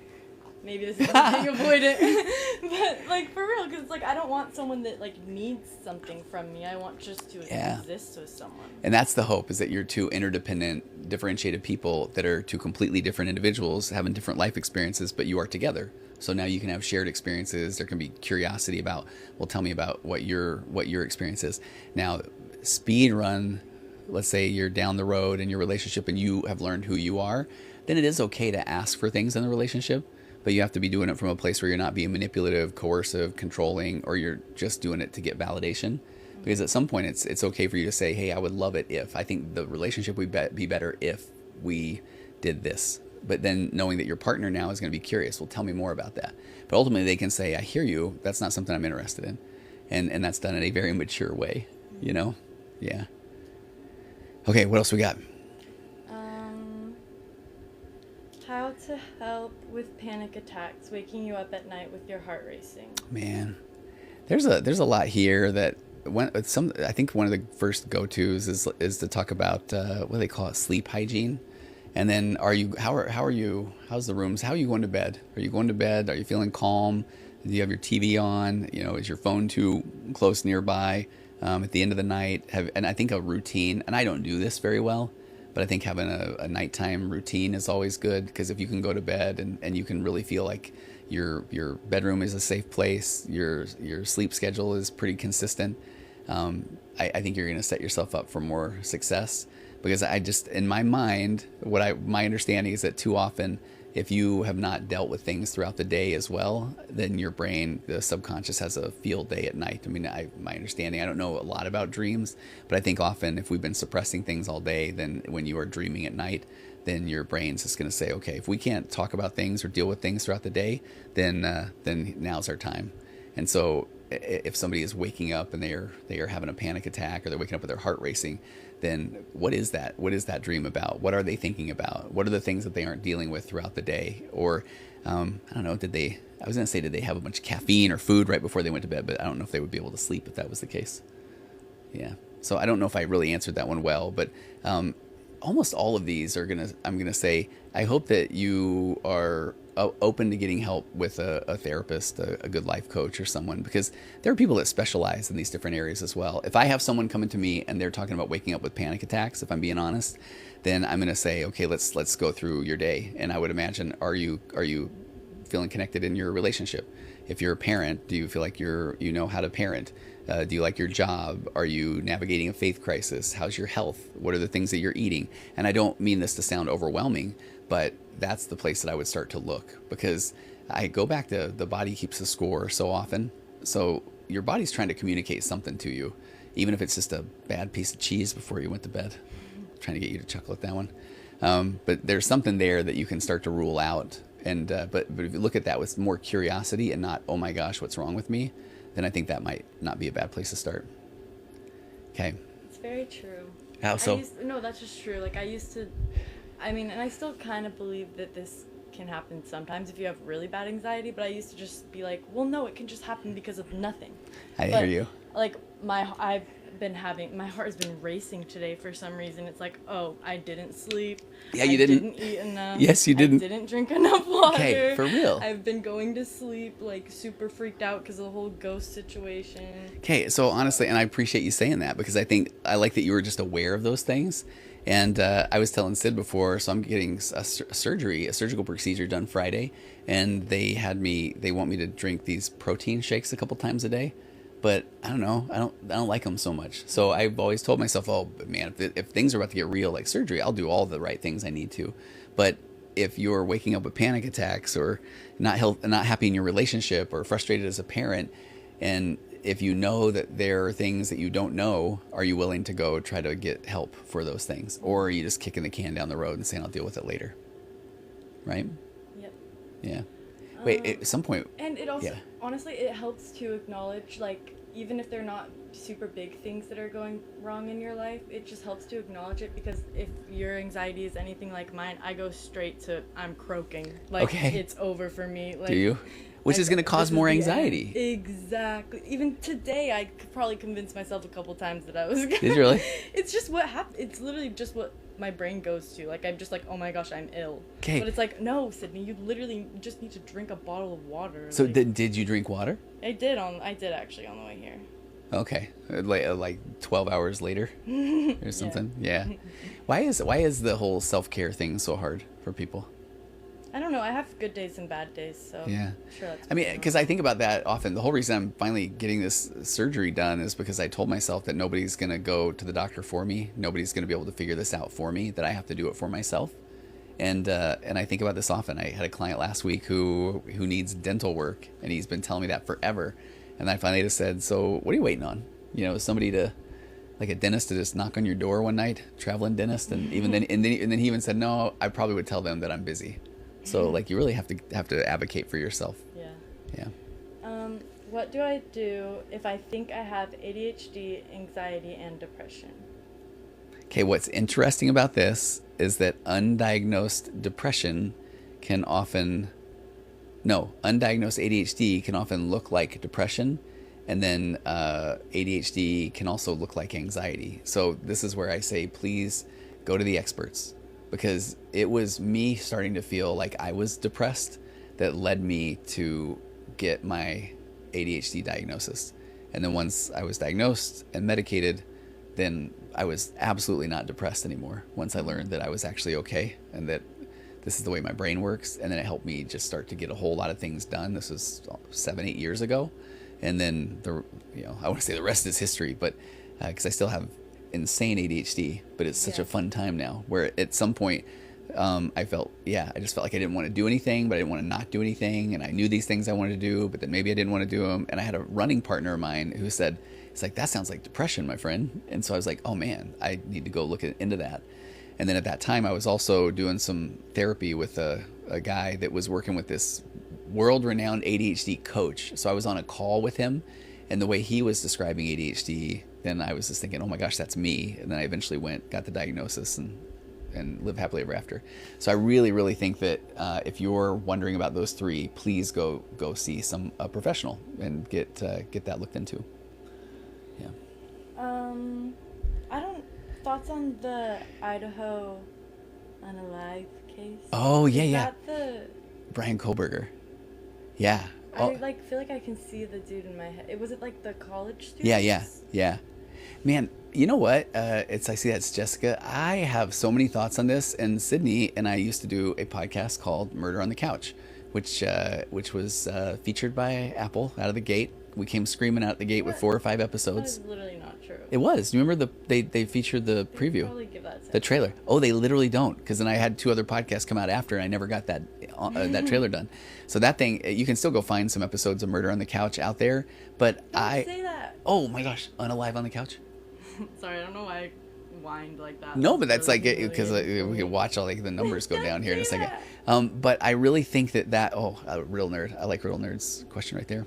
Maybe this is being avoidant, but for real, because I don't want someone that needs something from me. I want just to exist with someone. And that's the hope, is that you're two interdependent, differentiated people that are two completely different individuals having different life experiences, but you are together. So now you can have shared experiences. There can be curiosity about, well, tell me about what your experience is. Now, speed run. Let's say you're down the road in your relationship and you have learned who you are. Then it is okay to ask for things in the relationship. But you have to be doing it from a place where you're not being manipulative, coercive, controlling, or you're just doing it to get validation. Because at some point, it's okay for you to say, hey, I would love it if. I think the relationship would be better if we did this. But then knowing that your partner now is going to be curious, well, tell me more about that. But ultimately, they can say, I hear you. That's not something I'm interested in. And that's done in a very mature way, Yeah. Okay, what else we got? How to help with panic attacks, waking you up at night with your heart racing. Man, there's a lot here that I think one of the first go-tos is to talk about what do they call it, sleep hygiene. And then how's the rooms? How are you going to bed? Are you going to bed? Are you feeling calm? Do you have your TV on? Is your phone too close nearby? At the end of the night, and I think a routine, and I don't do this very well, but I think having a nighttime routine is always good, because if you can go to bed and you can really feel like your bedroom is a safe place, your sleep schedule is pretty consistent, I think you're going to set yourself up for more success. because I just, in my mind, my understanding is that too often, if you have not dealt with things throughout the day as well, then your brain, the subconscious, has a field day at night. I mean, my understanding, I don't know a lot about dreams, but I think often if we've been suppressing things all day, then when you are dreaming at night, then your brain's just going to say, okay, if we can't talk about things or deal with things throughout the day, then now's our time. And so if somebody is waking up and they are having a panic attack, or they're waking up with their heart racing, then what is that? What is that dream about? What are they thinking about? What are the things that they aren't dealing with throughout the day? Or, I don't know, did they have a bunch of caffeine or food right before they went to bed, but I don't know if they would be able to sleep if that was the case. Yeah. So I don't know if I really answered that one well, but almost all of these I'm going to say, I hope that you are open to getting help with a therapist, a good life coach, or someone, because there are people that specialize in these different areas as well. If I have someone coming to me and they're talking about waking up with panic attacks, if I'm being honest, then I'm going to say, okay, let's go through your day. And I would imagine, are you feeling connected in your relationship? If you're a parent, do you feel like you know how to parent? Do you like your job? Are you navigating a faith crisis? How's your health? What are the things that you're eating? And I don't mean this to sound overwhelming, but that's the place that I would start to look, because I go back to the body keeps a score so often. So your body's trying to communicate something to you, even if it's just a bad piece of cheese before you went to bed. I'm trying to get you to chuckle at that one. But there's something there that you can start to rule out. And but if you look at that with more curiosity and not, oh my gosh, what's wrong with me? Then I think that might not be a bad place to start. Okay. It's very true. How so? No, that's just true. Like, I used to, I mean, and I still kind of believe that this can happen sometimes if you have really bad anxiety, but I used to just be like, well, no, it can just happen because of nothing. I hear you. Like, my heart has been racing today for some reason. It's like, oh, I didn't sleep. Yeah, you didn't. I didn't eat enough. Yes, you didn't. I didn't drink enough water. Okay, for real. I've been going to sleep, like, super freaked out because of the whole ghost situation. Okay, so honestly, and I appreciate you saying that, because I like that you were just aware of those things. And I was telling Sid before, so I'm getting a surgical procedure done Friday, and they want me to drink these protein shakes a couple times a day. But I don't know, I don't like them so much. So I've always told myself, oh man, if things are about to get real, like surgery, I'll do all the right things I need to. But if you're waking up with panic attacks, or not happy in your relationship, or frustrated as a parent, and if you know that there are things that you don't know, are you willing to go try to get help for those things? Or are you just kicking the can down the road and saying, I'll deal with it later? Right? Yep. Yeah. Wait, at some point... And it also, honestly, it helps to acknowledge, like, even if they're not super big things that are going wrong in your life, it just helps to acknowledge it, because if your anxiety is anything like mine, I go straight to, I'm croaking. Like, it's over for me. Like, do you? Which is going to cause more anxiety. Exactly. Even today, I could probably convince myself a couple times that I was good. Did you really? It's just what happened. It's literally just what my brain goes to. Like, I'm just like, oh my gosh, I'm ill. Okay. But it's like, no, Sydney, you literally just need to drink a bottle of water. So like, did you drink water? I did actually on the way here. Okay, like 12 hours later or something. Yeah. Why is the whole self-care thing so hard for people? I don't know. I have good days and bad days, so yeah. Sure, that's I mean, because I think about that often. The whole reason I'm finally getting this surgery done is because I told myself that nobody's going to go to the doctor for me. Nobody's going to be able to figure this out for me, that I have to do it for myself. And I think about this often. I had a client last week who needs dental work, and he's been telling me that forever. And I finally just said, so what are you waiting on? You know, somebody to, like a dentist to just knock on your door one night, traveling dentist. And then he even said, no, I probably would tell them that I'm busy. So like, you really have to advocate for yourself. Yeah. Yeah. What do I do if I think I have ADHD, anxiety, and depression? Okay, what's interesting about this is that undiagnosed ADHD can often look like depression, and then ADHD can also look like anxiety. So this is where I say, please go to the experts, because it was me starting to feel like I was depressed that led me to get my ADHD diagnosis. And then once I was diagnosed and medicated, then I was absolutely not depressed anymore, once I learned that I was actually okay and that this is the way my brain works. And then it helped me just start to get a whole lot of things done. This was 7-8 years ago. And then I want to say the rest is history, but because I still have insane ADHD, but it's such a fun time now where at some point I just felt like I didn't want to do anything, but I didn't want to not do anything. And I knew these things I wanted to do, but then maybe I didn't want to do them. And I had a running partner of mine who said, it's like, that sounds like depression, my friend. And so I was like, oh man, I need to go look into that. And then at that time I was also doing some therapy with a guy that was working with this world-renowned ADHD coach. So I was on a call with him, and the way he was describing ADHD, then I was just thinking, oh my gosh, that's me. And then I eventually got the diagnosis and live happily ever after. So I really, really think that if you're wondering about those three, please go see a professional and get that looked into. Yeah. Thoughts on the Idaho unalive case? Oh yeah, Is yeah. that the Brian Kohlberger. Yeah. I feel like I can see the dude in my head. Was it like the college student? Yeah. Man, you know what? I see that's Jessica. I have so many thoughts on this. And Sydney and I used to do a podcast called Murder on the Couch, which was featured by Apple out of the gate. We came screaming out the gate with 4 or 5 episodes. That is literally not true. It was. You remember they featured the preview, Probably give that the trailer. Oh, they literally don't, because then I had 2 other podcasts come out after, and I never got that trailer done. So that thing, you can still go find some episodes of Murder on the Couch out there. But Don't say that. Oh my gosh, Unalive on the Couch. Sorry, I don't know why I whined like that. No, but that's really like it, because we could watch all like the numbers go down here in a second. Yeah. But I really think that real nerd. I like real nerd's question right there.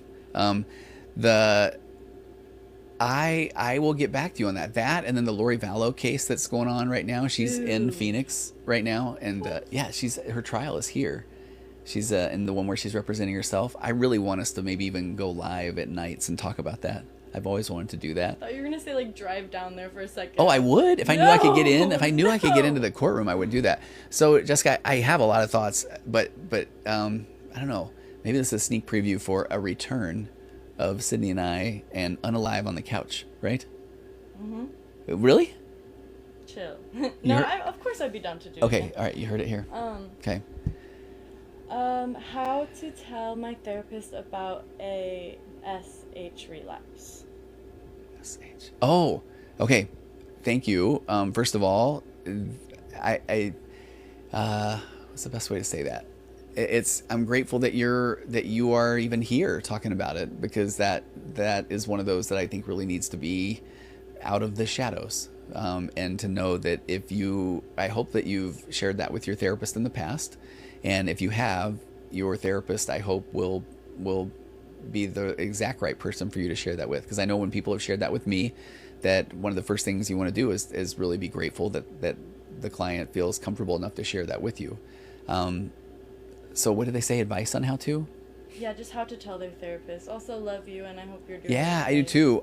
I will get back to you on that. That, and then the Lori Vallow case that's going on right now. She's in Phoenix right now, and her trial is here. She's in the one where she's representing herself. I really want us to maybe even go live at nights and talk about that. I've always wanted to do that. I thought you were gonna say like drive down there for a second. Oh, I would if I knew I could get in. If I knew I could get into the courtroom, I would do that. So, Jessica, I have a lot of thoughts, but I don't know. Maybe this is a sneak preview for a return of Sydney and I and Unalive on the Couch, right? Mm-hmm. Really? Chill. No, of course I'd be down to do it. Okay, all right, you heard it here. Okay. How to tell my therapist about a SH relapse. SH. Oh, okay. Thank you. First of all, what's the best way to say that? I'm grateful that you are even here talking about it, because that is one of those that I think really needs to be out of the shadows, and to know that I hope that you've shared that with your therapist in the past, and if you have, your therapist, I hope will be the exact right person for you to share that with, because I know when people have shared that with me, that one of the first things you want to do is really be grateful that the client feels comfortable enough to share that with you. So what did they say? Advice on how to? Yeah, just how to tell their therapist. Also love you, and I hope you're doing Yeah, okay. I do too.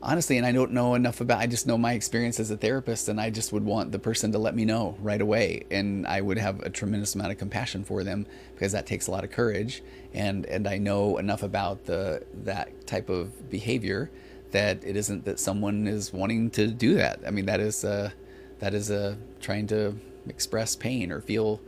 Honestly, and I don't know enough I just know my experience as a therapist, and I just would want the person to let me know right away. And I would have a tremendous amount of compassion for them, because that takes a lot of courage. And I know enough about that type of behavior that it isn't that someone is wanting to do that. I mean, that is trying to express pain or feel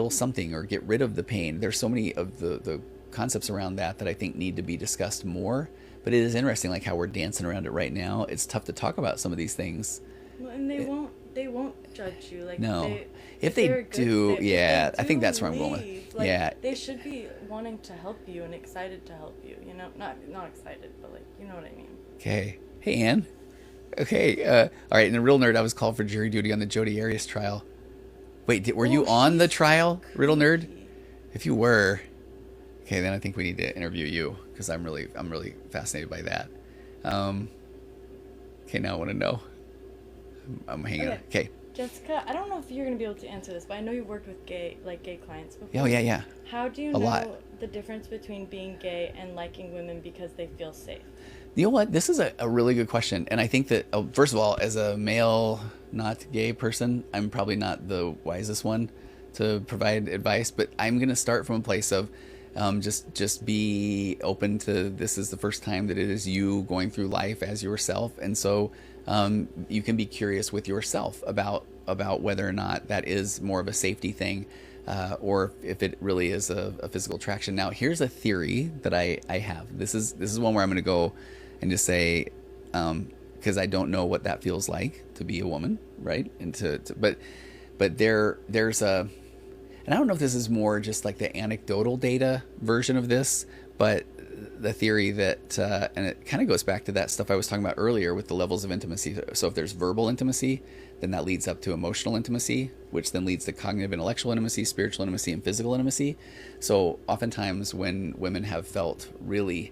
something or get rid of the pain. There's so many of the concepts around that I think need to be discussed more. But it is interesting, like how we're dancing around it right now. It's tough to talk about some of these things. Well, and they won't judge you. Like, no, if they do, yeah, I think that's where I'm going. Like, yeah, they should be wanting to help you and excited to help you. You know, not excited, but like, you know what I mean. Okay. Hey, Ann. Okay. All right. And the real nerd, I was called for jury duty on the Jodi Arias trial. Wait, were you on the trial, Riddle Nerd? If you were, okay, then I think we need to interview you, because I'm really fascinated by that. Okay, now I want to know. I'm hanging on. Okay. Jessica, I don't know if you're gonna be able to answer this, but I know you've worked with gay clients before. Oh yeah. How do you know the difference between being gay and liking women because they feel safe? You know what? This is a really good question. And I think that, first of all, as a male, not gay person, I'm probably not the wisest one to provide advice, but I'm going to start from a place of just be open to, this is the first time that it is you going through life as yourself. And so you can be curious with yourself about whether or not that is more of a safety thing, or if it really is a physical attraction. Now, here's a theory that I have. This is one where I'm going to go and just say, because I don't know what that feels like to be a woman, right? And but there's a, and I don't know if this is more just like the anecdotal data version of this, but the theory that, and it kind of goes back to that stuff I was talking about earlier with the levels of intimacy. So if there's verbal intimacy, then that leads up to emotional intimacy, which then leads to cognitive intellectual intimacy, spiritual intimacy, and physical intimacy. So oftentimes when women have felt really,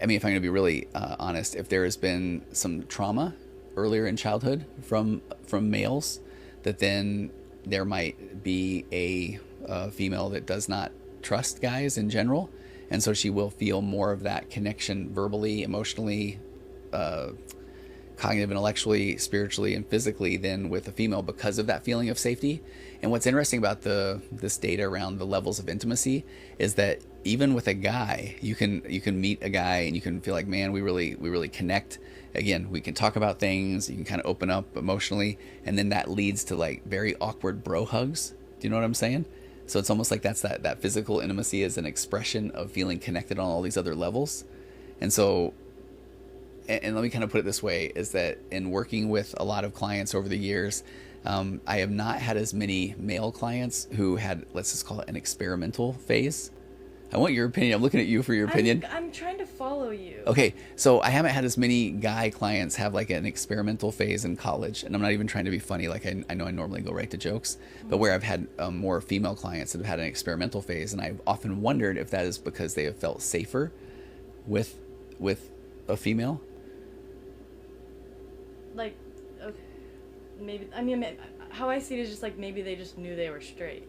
I mean, if I'm going to be really honest, if there has been some trauma earlier in childhood from males, that then there might be a female that does not trust guys in general. And so she will feel more of that connection verbally, emotionally, cognitive, intellectually, spiritually, and physically than with a female because of that feeling of safety. And what's interesting about this data around the levels of intimacy is that even with a guy, you can meet a guy and you can feel like, man, we really connect. Again, we can talk about things. You can kind of open up emotionally, and then that leads to like very awkward bro hugs. Do you know what I'm saying? So it's almost like that's that physical intimacy is an expression of feeling connected on all these other levels. And so, and let me kind of put it this way, is that in working with a lot of clients over the years, I have not had as many male clients who had, let's just call it an experimental phase. I want your opinion. I'm looking at you for your opinion. I'm trying to follow you. Okay, so I haven't had as many guy clients have like an experimental phase in college, and I'm not even trying to be funny. Like I know I normally go right to jokes, but where I've had more female clients that have had an experimental phase, and I've often wondered if that is because they have felt safer with a female. Like, okay, maybe. I mean, how I see it is just like maybe they just knew they were straight.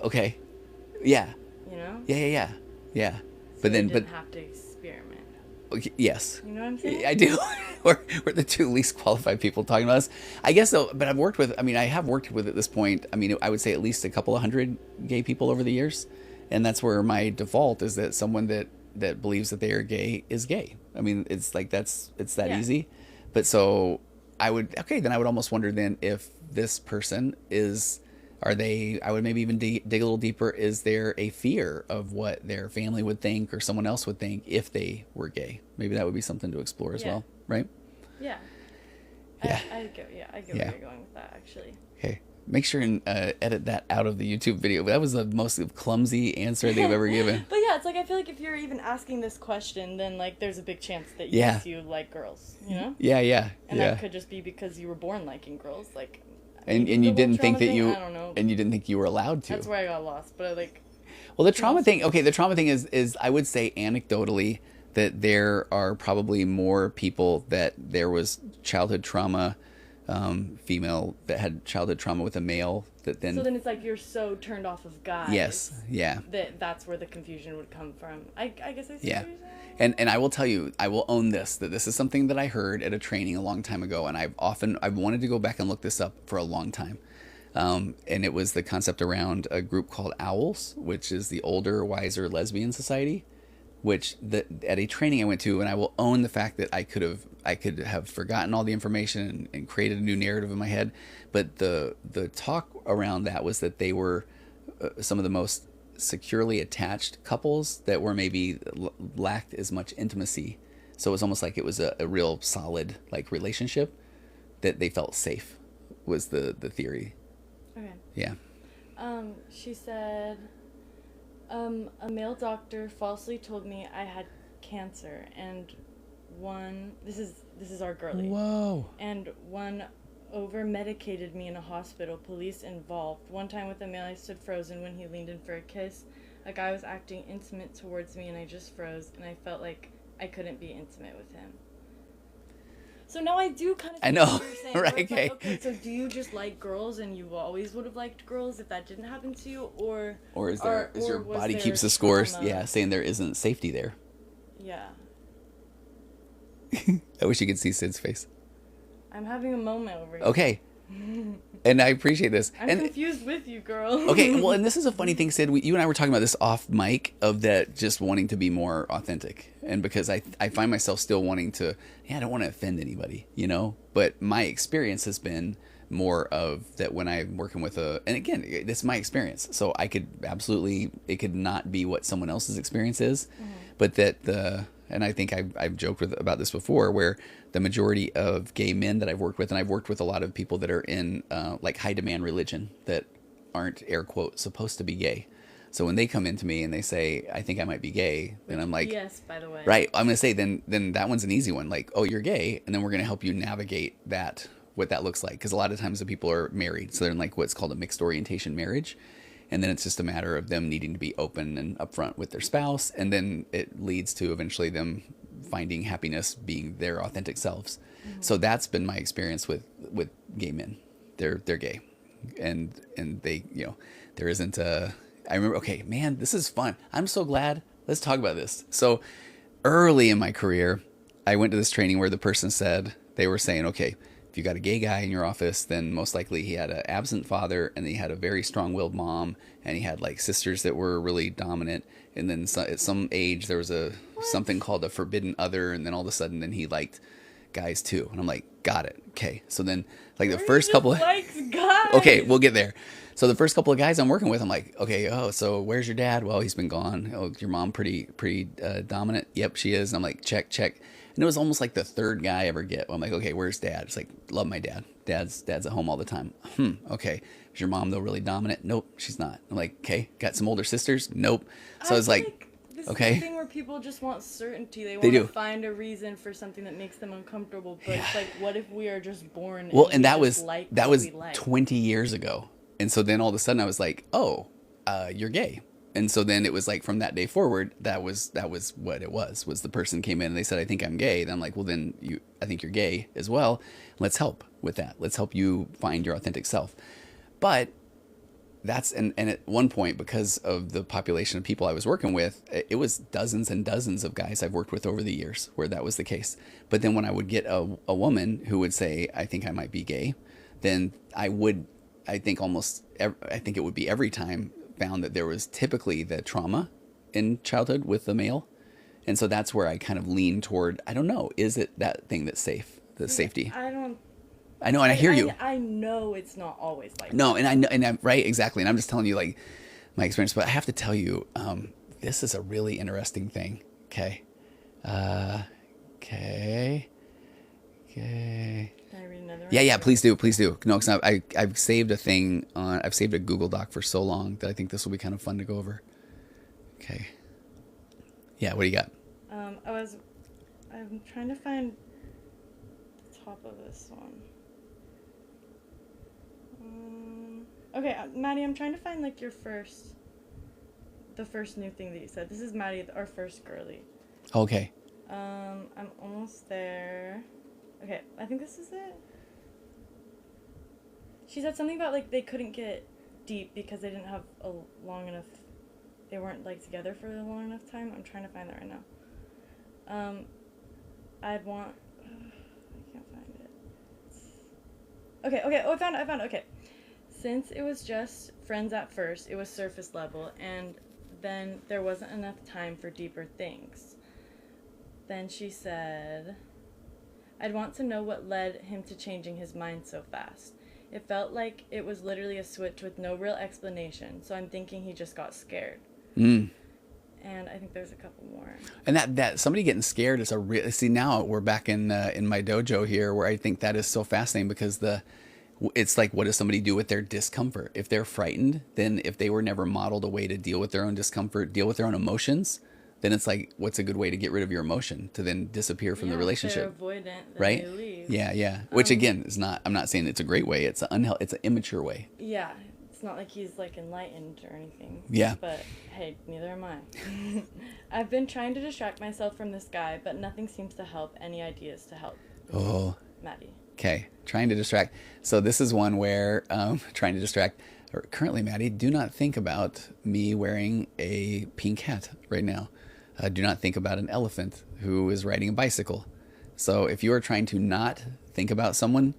Okay, yeah. You know? Yeah. So But then, they didn't have to experiment. Okay, yes. You know what I'm saying? I do. we're the two least qualified people talking about this. I guess so, but I have worked with at this point, I mean, I would say at least a couple of hundred gay people over the years. And that's where my default is that someone that believes that they are gay is gay. I mean, it's like it's that easy. But so I would almost wonder then if this person I would maybe even dig a little deeper. Is there a fear of what their family would think or someone else would think if they were gay? Maybe that would be something to explore as well, right? Yeah. Yeah. I get where you're going with that, actually. Okay. Make sure and edit that out of the YouTube video. That was the most clumsy answer they've ever given. But yeah, it's like I feel like if you're even asking this question, then like there's a big chance that yes, you like girls, you know? Yeah. And that could just be because you were born liking girls, like. And you didn't think that you, and you didn't think you were allowed to. That's where I got lost, but I like. Well, the trauma thing is I would say anecdotally that there are probably more people that there was childhood trauma, female that had childhood trauma with a male that then. So then it's like you're so turned off of guys. Yes. Yeah. That's where the confusion would come from. I guess I see what you're saying. And I will tell you, I will own this, that this is something that I heard at a training a long time ago, and I've wanted to go back and look this up for a long time. And it was the concept around a group called OWLS, which is the Older, Wiser Lesbian Society, which at a training I went to, and I will own the fact that I could have forgotten all the information and created a new narrative in my head. But the talk around that was that they were some of the most securely attached couples that were maybe lacked as much intimacy. So it was almost like it was a real solid like relationship that they felt safe was the theory. Okay. Yeah. She said, a male doctor falsely told me I had cancer, and this is our girlie. Whoa. And one over-medicated me in a hospital, police involved. One time with a male, I stood frozen when he leaned in for a kiss. A guy was acting intimate towards me, and I just froze, and I felt like I couldn't be intimate with him. So now I do kind of I know, what you're saying, right? Like, okay, so do you just like girls, and you always would have liked girls if that didn't happen to you, or is your body keeps the trauma? scores? Yeah, saying there isn't safety there. Yeah. I wish you could see Sid's face. I'm having a moment over here. Okay. And I appreciate this. I'm confused with you, girl. Okay, well, and this is a funny thing, Sid. You and I were talking about this off mic of that just wanting to be more authentic. And because I find myself still wanting to, I don't want to offend anybody, you know? But my experience has been more of that when I'm working with and again, this is my experience. So I could absolutely, it could not be what someone else's experience is. Mm-hmm. But that and I think I've joked about this before, where the majority of gay men that I've worked with, and I've worked with a lot of people that are in like high demand religion that aren't, air quote, supposed to be gay. So when they come into me and they say, I think I might be gay, then I'm like, yes, by the way. right. I'm going to say, then that one's an easy one. Like, oh, you're gay. And then we're going to help you navigate that, what that looks like. Because a lot of times the people are married. So they're in like what's called a mixed orientation marriage. And then it's just a matter of them needing to be open and upfront with their spouse. And then it leads to eventually them finding happiness being their authentic selves. Mm-hmm. So that's been my experience with gay men. They're gay. And they, you know, there isn't a, I remember, okay, man, this is fun. I'm so glad. Let's talk about this. So early in my career, I went to this training where the person said, they were saying, okay, if you got a gay guy in your office, then most likely he had an absent father, and he had a very strong-willed mom, and he had like sisters that were really dominant. And then at some age, there was something called a forbidden other, and then all of a sudden, then he liked guys too. And I'm like, got it. Okay. So then, like the first couple of likes guys. Okay, we'll get there. So the first couple of guys I'm working with, I'm like, okay, oh, so where's your dad? Well, he's been gone. Oh, your mom pretty dominant? Yep, she is. And I'm like, check. And it was almost like the third guy I ever get. I'm like, okay, where's dad? It's like, love my dad. Dad's at home all the time. Okay. Is your mom though really dominant? Nope, she's not. I'm like, okay, got some older sisters? Nope. So I was like, this okay. is the thing where people just want certainty. They want They to do. find a reason for something that makes them uncomfortable. But it's like, what if we are just born? Well, and and that we was just like that what was we like? 20 years ago. And so then all of a sudden I was like, oh, you're gay. And so then it was like from that day forward, that was what it was the person came in and they said, I think I'm gay. Then I'm like, well, then I think you're gay as well. Let's help with that. Let's help you find your authentic self. But that's, and at one point, because of the population of people I was working with, it was dozens and dozens of guys I've worked with over the years where that was the case. But then when I would get a woman who would say, I think I might be gay, then I think it would be every time found that there was typically the trauma in childhood with the male. And so that's where I kind of lean toward, I don't know, is it that thing that's safe, the safety? I know, and I hear you. I know it's not always like no, that. and I know, and I'm right, exactly. And I'm just telling you like my experience, but I have to tell you, this is a really interesting thing. Okay. Okay. Can I read another one? Yeah, please do. No, because I've saved a thing I've saved a Google Doc for so long that I think this will be kind of fun to go over. Okay. Yeah, what do you got? I'm trying to find the top of this one. Okay, Maddie, I'm trying to find like the first new thing that you said. This is Maddie, our first girly. Okay. I'm almost there. Okay, I think this is it. She said something about like they couldn't get deep because they didn't have a long enough. They weren't like together for a long enough time. I'm trying to find that right now. I'd want. I can't find it. Okay. Oh, I found it. Okay. Since it was just friends at first, it was surface level, and then there wasn't enough time for deeper things. Then she said, I'd want to know what led him to changing his mind so fast. It felt like it was literally a switch with no real explanation, so I'm thinking he just got scared. And I think there's a couple more. And that somebody getting scared is a real. See, now we're back in my dojo here, where I think that is so fascinating because it's like, what does somebody do with their discomfort? If they're frightened, then if they were never modeled a way to deal with their own discomfort, deal with their own emotions, then it's like, what's a good way to get rid of your emotion to then disappear from the relationship? If they're avoidant, then right? they leave. Yeah. Which again is not. I'm not saying it's a great way. It's an immature way. Yeah, it's not like he's like enlightened or anything. Yeah. But hey, neither am I. I've been trying to distract myself from this guy, but nothing seems to help. Any ideas to help? Oh. Maddie. Okay, trying to distract. So this is one where trying to distract. Or currently, Maddie, do not think about me wearing a pink hat right now. Do not think about an elephant who is riding a bicycle. So if you are trying to not think about someone,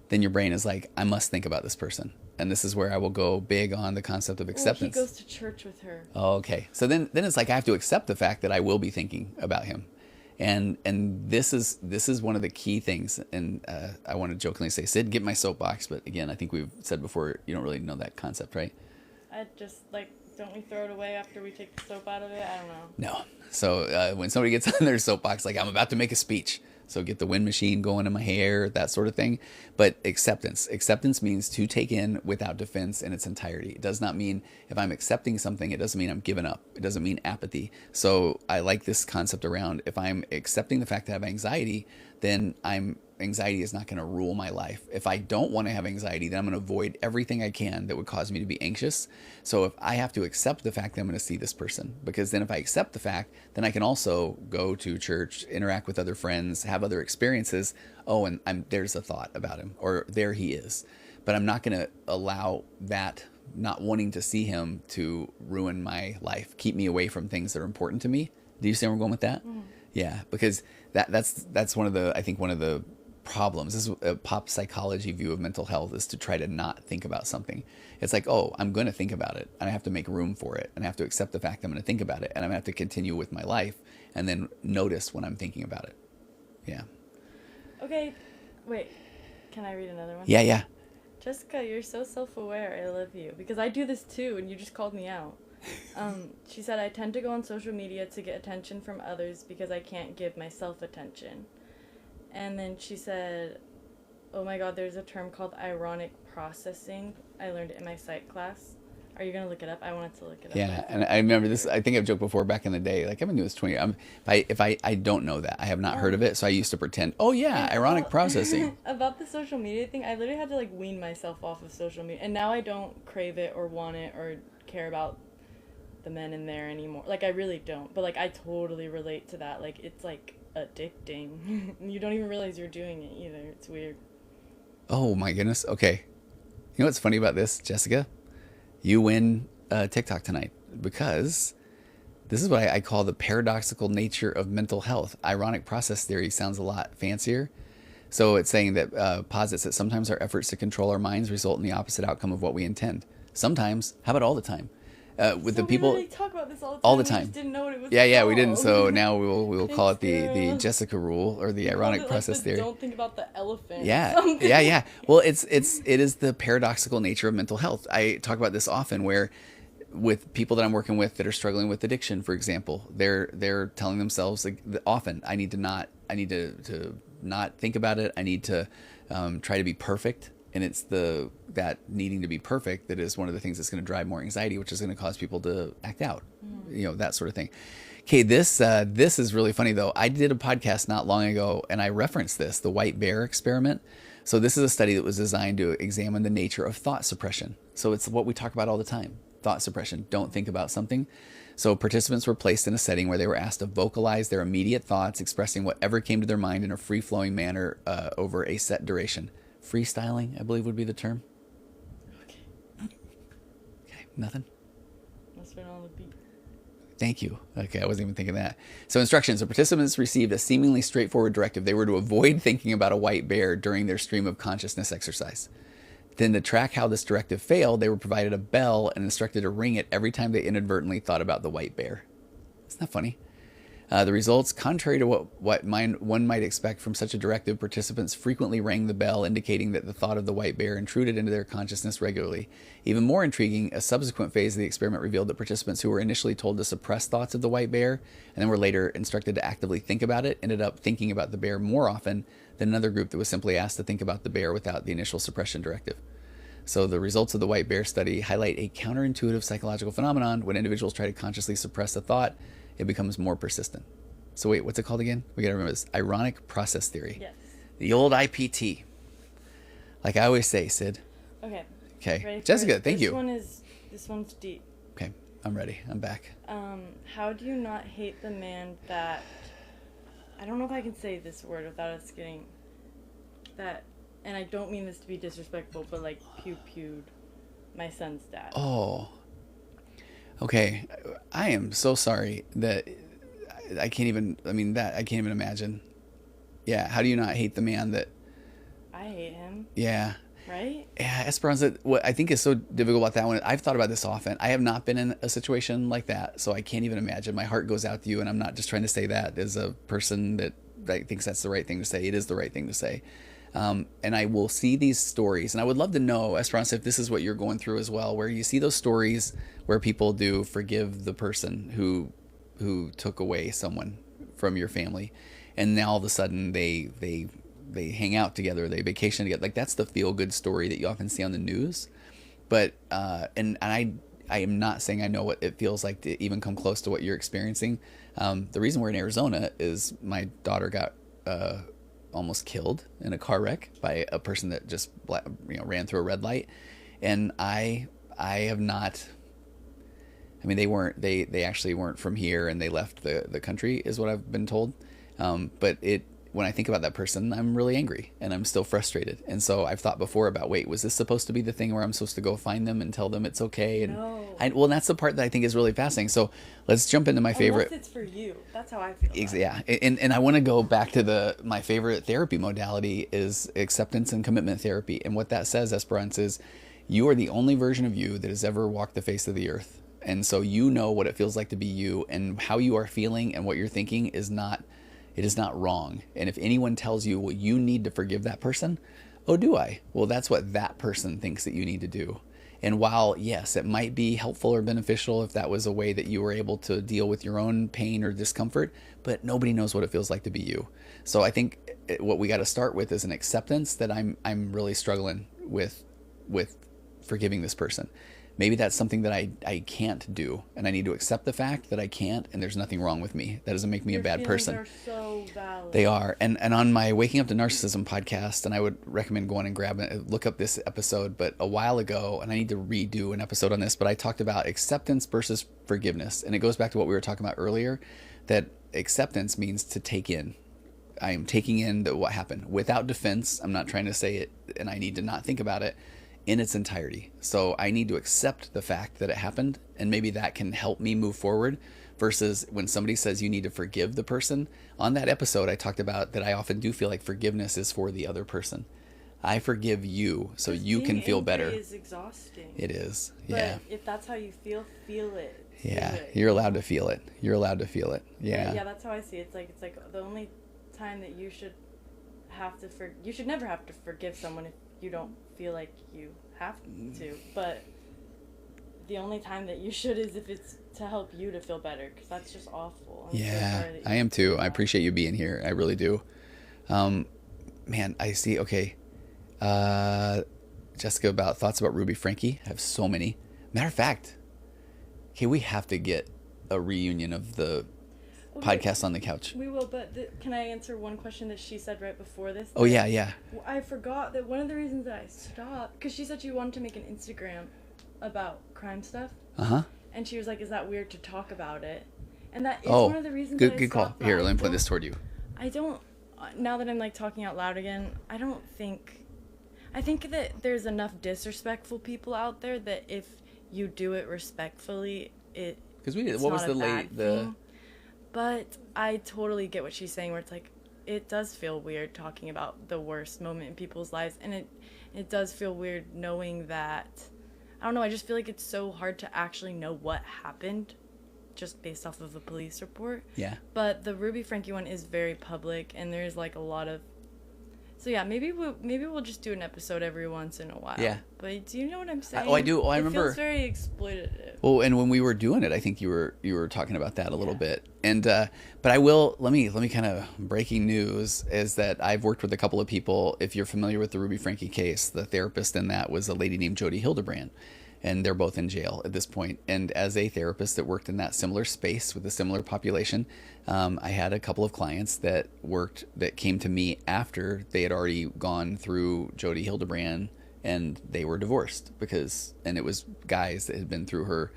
then your brain is like, I must think about this person. And this is where I will go big on the concept of acceptance. He goes to church with her. Oh, okay. So then it's like I have to accept the fact that I will be thinking about him. And this is one of the key things. And I want to jokingly say, Sid, get my soapbox. But again, I think we've said before, you don't really know that concept, right? I just like Don't we throw it away after we take the soap out of it? I don't know. No. So when somebody gets on their soapbox, like I'm about to make a speech, so get the wind machine going in my hair, that sort of thing. But acceptance means to take in without defense in its entirety. It does not mean if I'm accepting something, it doesn't mean I'm giving up. It doesn't mean apathy. So I like this concept around if I'm accepting the fact that I have anxiety, then anxiety is not going to rule my life. If I don't want to have anxiety, then I'm going to avoid everything I can that would cause me to be anxious. So if I have to accept the fact that I'm going to see this person, because then if I accept the fact, then I can also go to church, interact with other friends, have other experiences. Oh, and there's a thought about him, or there he is. But I'm not going to allow that not wanting to see him to ruin my life, keep me away from things that are important to me. Do you see where I'm going with that? Mm. Yeah, because that's one of the problems. This is a pop psychology view of mental health, is to try to not think about something. It's like, oh, I'm going to think about it, and I have to make room for it, and I have to accept the fact that I'm going to think about it, and I'm going to have to continue with my life, and then notice when I'm thinking about it. Yeah. Okay, wait. Can I read another one? Yeah. Jessica, you're so self-aware. I love you. Because I do this too, and you just called me out. She said, I tend to go on social media to get attention from others because I can't give myself attention. And then she said, oh my God, there's a term called ironic processing. I learned it in my psych class. Are you going to look it up? I wanted to look it up. Yeah, and I remember this. I think I've joked before back in the day. Like, I've been doing this 20 years. If I don't know that. I have not heard of it, so I used to pretend, oh yeah, ironic processing. About the social media thing, I literally had to, like, wean myself off of social media. And now I don't crave it or want it or care about the men in there anymore. Like, I really don't. But, like, I totally relate to that. Like, it's, like, addicting. You don't even realize you're doing it either. It's weird. Oh, my goodness. Okay. You know what's funny about this, Jessica? You win TikTok tonight, because this is what I call the paradoxical nature of mental health. Ironic process theory sounds a lot fancier. So it's saying that posits that sometimes our efforts to control our minds result in the opposite outcome of what we intend. Sometimes. How about all the time? With the people, we talk about this all the time. We just didn't know what it was yeah, called. we didn't. So now we will call it the Jessica rule, or the ironic process theory. Don't think about the elephant. Yeah. Well, it is the paradoxical nature of mental health. I talk about this often, where with people that I'm working with that are struggling with addiction, for example, they're telling themselves, like, often, I need to not think about it. I need to try to be perfect. And it's that needing to be perfect that is one of the things that's going to drive more anxiety, which is going to cause people to act out, that sort of thing. Okay, this is really funny, though. I did a podcast not long ago, and I referenced the white bear experiment. So this is a study that was designed to examine the nature of thought suppression. So it's what we talk about all the time, thought suppression. Don't think about something. So participants were placed in a setting where they were asked to vocalize their immediate thoughts, expressing whatever came to their mind in a free-flowing manner over a set duration. Freestyling, I believe, would be the term. Okay, nothing? Let's run on the beat. Thank you. Okay, I wasn't even thinking that. So instructions. The participants received a seemingly straightforward directive. They were to avoid thinking about a white bear during their stream of consciousness exercise. Then, to track how this directive failed, they were provided a bell and instructed to ring it every time they inadvertently thought about the white bear. Isn't that funny? The results, contrary to what one might expect from such a directive, participants frequently rang the bell, indicating that the thought of the white bear intruded into their consciousness regularly. Even more intriguing, a subsequent phase of the experiment revealed that participants who were initially told to suppress thoughts of the white bear and then were later instructed to actively think about it ended up thinking about the bear more often than another group that was simply asked to think about the bear without the initial suppression directive. So the results of the white bear study highlight a counterintuitive psychological phenomenon. When individuals try to consciously suppress a thought, it becomes more persistent. So wait, what's it called again? We got to remember this. Ironic process theory. Yes. The old IPT. Like I always say, Sid. Okay. Okay. Jessica, thank you. This one's deep. Okay. I'm ready. I'm back. How do you not hate the man that, I don't know if I can say this word without us getting that, and I don't mean this to be disrespectful, but like pew-pewed my son's dad. Oh. Okay, I am so sorry that I can't even imagine. Yeah, how do you not hate the man that... I hate him. Yeah. Right? Yeah, Esperanza, what I think is so difficult about that one, I've thought about this often. I have not been in a situation like that, so I can't even imagine. My heart goes out to you, and I'm not just trying to say that as a person that thinks that's the right thing to say. It is the right thing to say. And I will see these stories, and I would love to know, Esperanza, if this is what you're going through as well, where you see those stories where people do forgive the person who took away someone from your family, and now all of a sudden they hang out together, they vacation together. Like, that's the feel good story that you often see on the news. But and I am not saying I know what it feels like to even come close to what you're experiencing. The reason we're in Arizona is my daughter got almost killed in a car wreck by a person that just ran through a red light, and I have not. I mean, they actually weren't from here, and they left the country, is what I've been told. But when I think about that person, I'm really angry, and I'm still frustrated. And so I've thought before about, wait, was this supposed to be the thing where I'm supposed to go find them and tell them it's okay? And No. that's the part that I think is really fascinating. So let's jump into my favorite. Unless it's for you. That's how I feel. Yeah, and I want to go back to my favorite therapy modality is acceptance and commitment therapy. And what that says, Esperance, is you are the only version of you that has ever walked the face of the earth. And so you know what it feels like to be you, and how you are feeling and what you're thinking is not wrong. And if anyone tells you, well, you need to forgive that person, oh, do I? Well, that's what that person thinks that you need to do. And while, yes, it might be helpful or beneficial if that was a way that you were able to deal with your own pain or discomfort, but nobody knows what it feels like to be you. So I think what we got to start with is an acceptance that I'm really struggling with forgiving this person. Maybe that's something that I can't do, and I need to accept the fact that I can't, and there's nothing wrong with me. That doesn't make me a bad person. Your feelings are so valid. They are. And on my Waking Up to Narcissism podcast, and I would recommend going and grab it, look up this episode, but a while ago, and I need to redo an episode on this, but I talked about acceptance versus forgiveness. And it goes back to what we were talking about earlier, that acceptance means to take in. I am taking in what happened without defense. I'm not trying to say it, and I need to not think about it in its entirety. So I need to accept the fact that it happened, and maybe that can help me move forward, versus when somebody says you need to forgive the person. On that episode, I talked about that I often do feel like forgiveness is for the other person. I forgive you so you can feel better. Is exhausting. It is. But Yeah. if that's how you feel it. Yeah. Feel it. You're allowed to feel it. You're allowed to feel it. Yeah. Yeah, that's how I see it. It's like the only time that you should you should never have to forgive someone if you don't feel like you have to, but the only time that you should is if it's to help you to feel better, because that's just awful. I'm so sorry that I am too. I appreciate you being here. I really do. Man, I see. Okay. Jessica, about thoughts about Ruby Frankie. I have so many. Matter of fact, okay, we have to get a reunion of the podcast on the couch. We will, but can I answer one question that she said right before this? Oh, yeah. I forgot that one of the reasons that I stopped, because she said she wanted to make an Instagram about crime stuff. Uh-huh. And she was like, is that weird to talk about it? And that is Oh, one of the reasons good that I call. stopped. Here, let me put this toward you. I don't, now that I'm like talking out loud again, I think that there's enough disrespectful people out there that if you do it respectfully, because we did. What was the But I totally get what she's saying, where it's like, it does feel weird talking about the worst moment in people's lives, and it does feel weird knowing that, I don't know, I just feel like it's so hard to actually know what happened just based off of a police report. Yeah. But the Ruby Frankie one is very public, and there's like a lot of, so yeah, maybe we'll just do an episode every once in a while. Yeah. But do you know what I'm saying? I do. I remember. It feels very exploitative. Well, and when we were doing it, I think you were talking about that a little bit. And but I will let me kind of, breaking news is that I've worked with a couple of people. If you're familiar with the Ruby Frankie case, the therapist in that was a lady named Jody Hildebrand, and they're both in jail at this point. And as a therapist that worked in that similar space with a similar population, I had a couple of clients that came to me after they had already gone through Jody Hildebrand, and they were divorced and it was guys that had been through her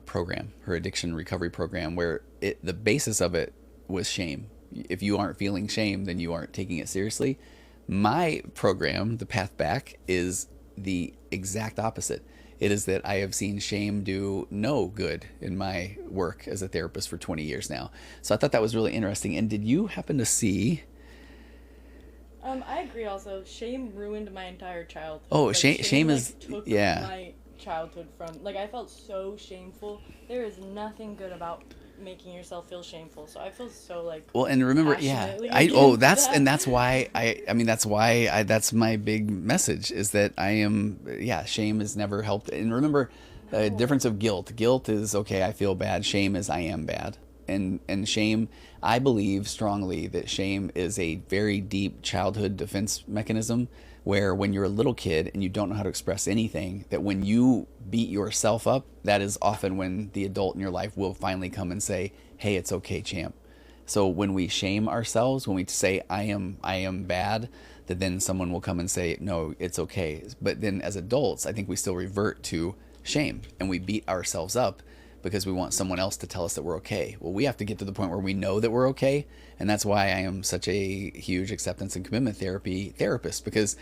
program, her addiction recovery program, where the basis of it was shame. If you aren't feeling shame, then you aren't taking it seriously. My program, The Path Back, is the exact opposite. It is that I have seen shame do no good in my work as a therapist for 20 years now. So I thought that was really interesting. And did you happen to see... I agree also. Shame ruined my entire childhood. Oh, Like, shame is... took yeah. my childhood from... Like, I felt so shameful. There is nothing good about making yourself feel shameful. So I feel so like. Well, and remember, passionately that's against that. that's why that's my big message is that shame has never helped. And remember, the difference of guilt. Guilt is okay, I feel bad. Shame is I am bad. And shame, I believe strongly that shame is a very deep childhood defense mechanism where when you're a little kid and you don't know how to express anything, that when you beat yourself up, that is often when the adult in your life will finally come and say, hey, it's okay, champ. So when we shame ourselves, when we say I am bad, that then someone will come and say, no, it's okay. But then as adults, I think we still revert to shame and we beat ourselves up because we want someone else to tell us that we're okay. Well, we have to get to the point where we know that we're okay. And that's why I am such a huge acceptance and commitment therapist, because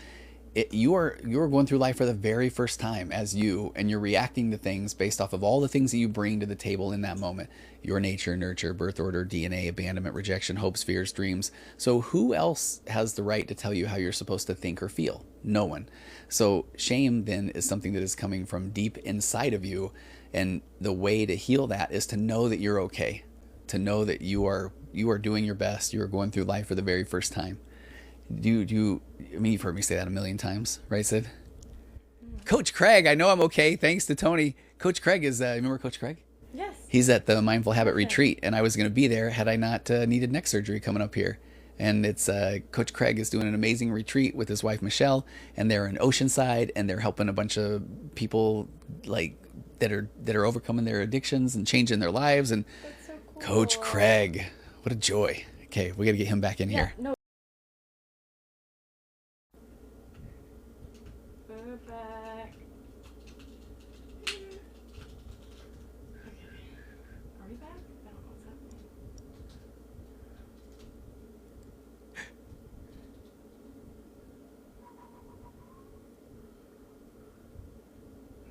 you are going through life for the very first time as you, and you're reacting to things based off of all the things that you bring to the table in that moment. Your nature, nurture, birth order, DNA, abandonment, rejection, hopes, fears, dreams. So who else has the right to tell you how you're supposed to think or feel? No one. So shame then is something that is coming from deep inside of you. And the way to heal that is to know that you're okay, to know that you are doing your best. You are going through life for the very first time. You've heard me say that a million times, right, Sid? Coach Craig, I know I'm okay, thanks to Tony. Coach Craig is, remember Coach Craig? Yes. He's at the Mindful Habit Retreat, and I was going to be there had I not needed neck surgery coming up here. And it's Coach Craig is doing an amazing retreat with his wife Michelle, and they're in Oceanside, and they're helping a bunch of people like that are overcoming their addictions and changing their lives. And That's so cool. Coach Craig, what a joy. Okay, we got to get him back in here. No. We're back. Okay. Are we back? I don't know what's happening.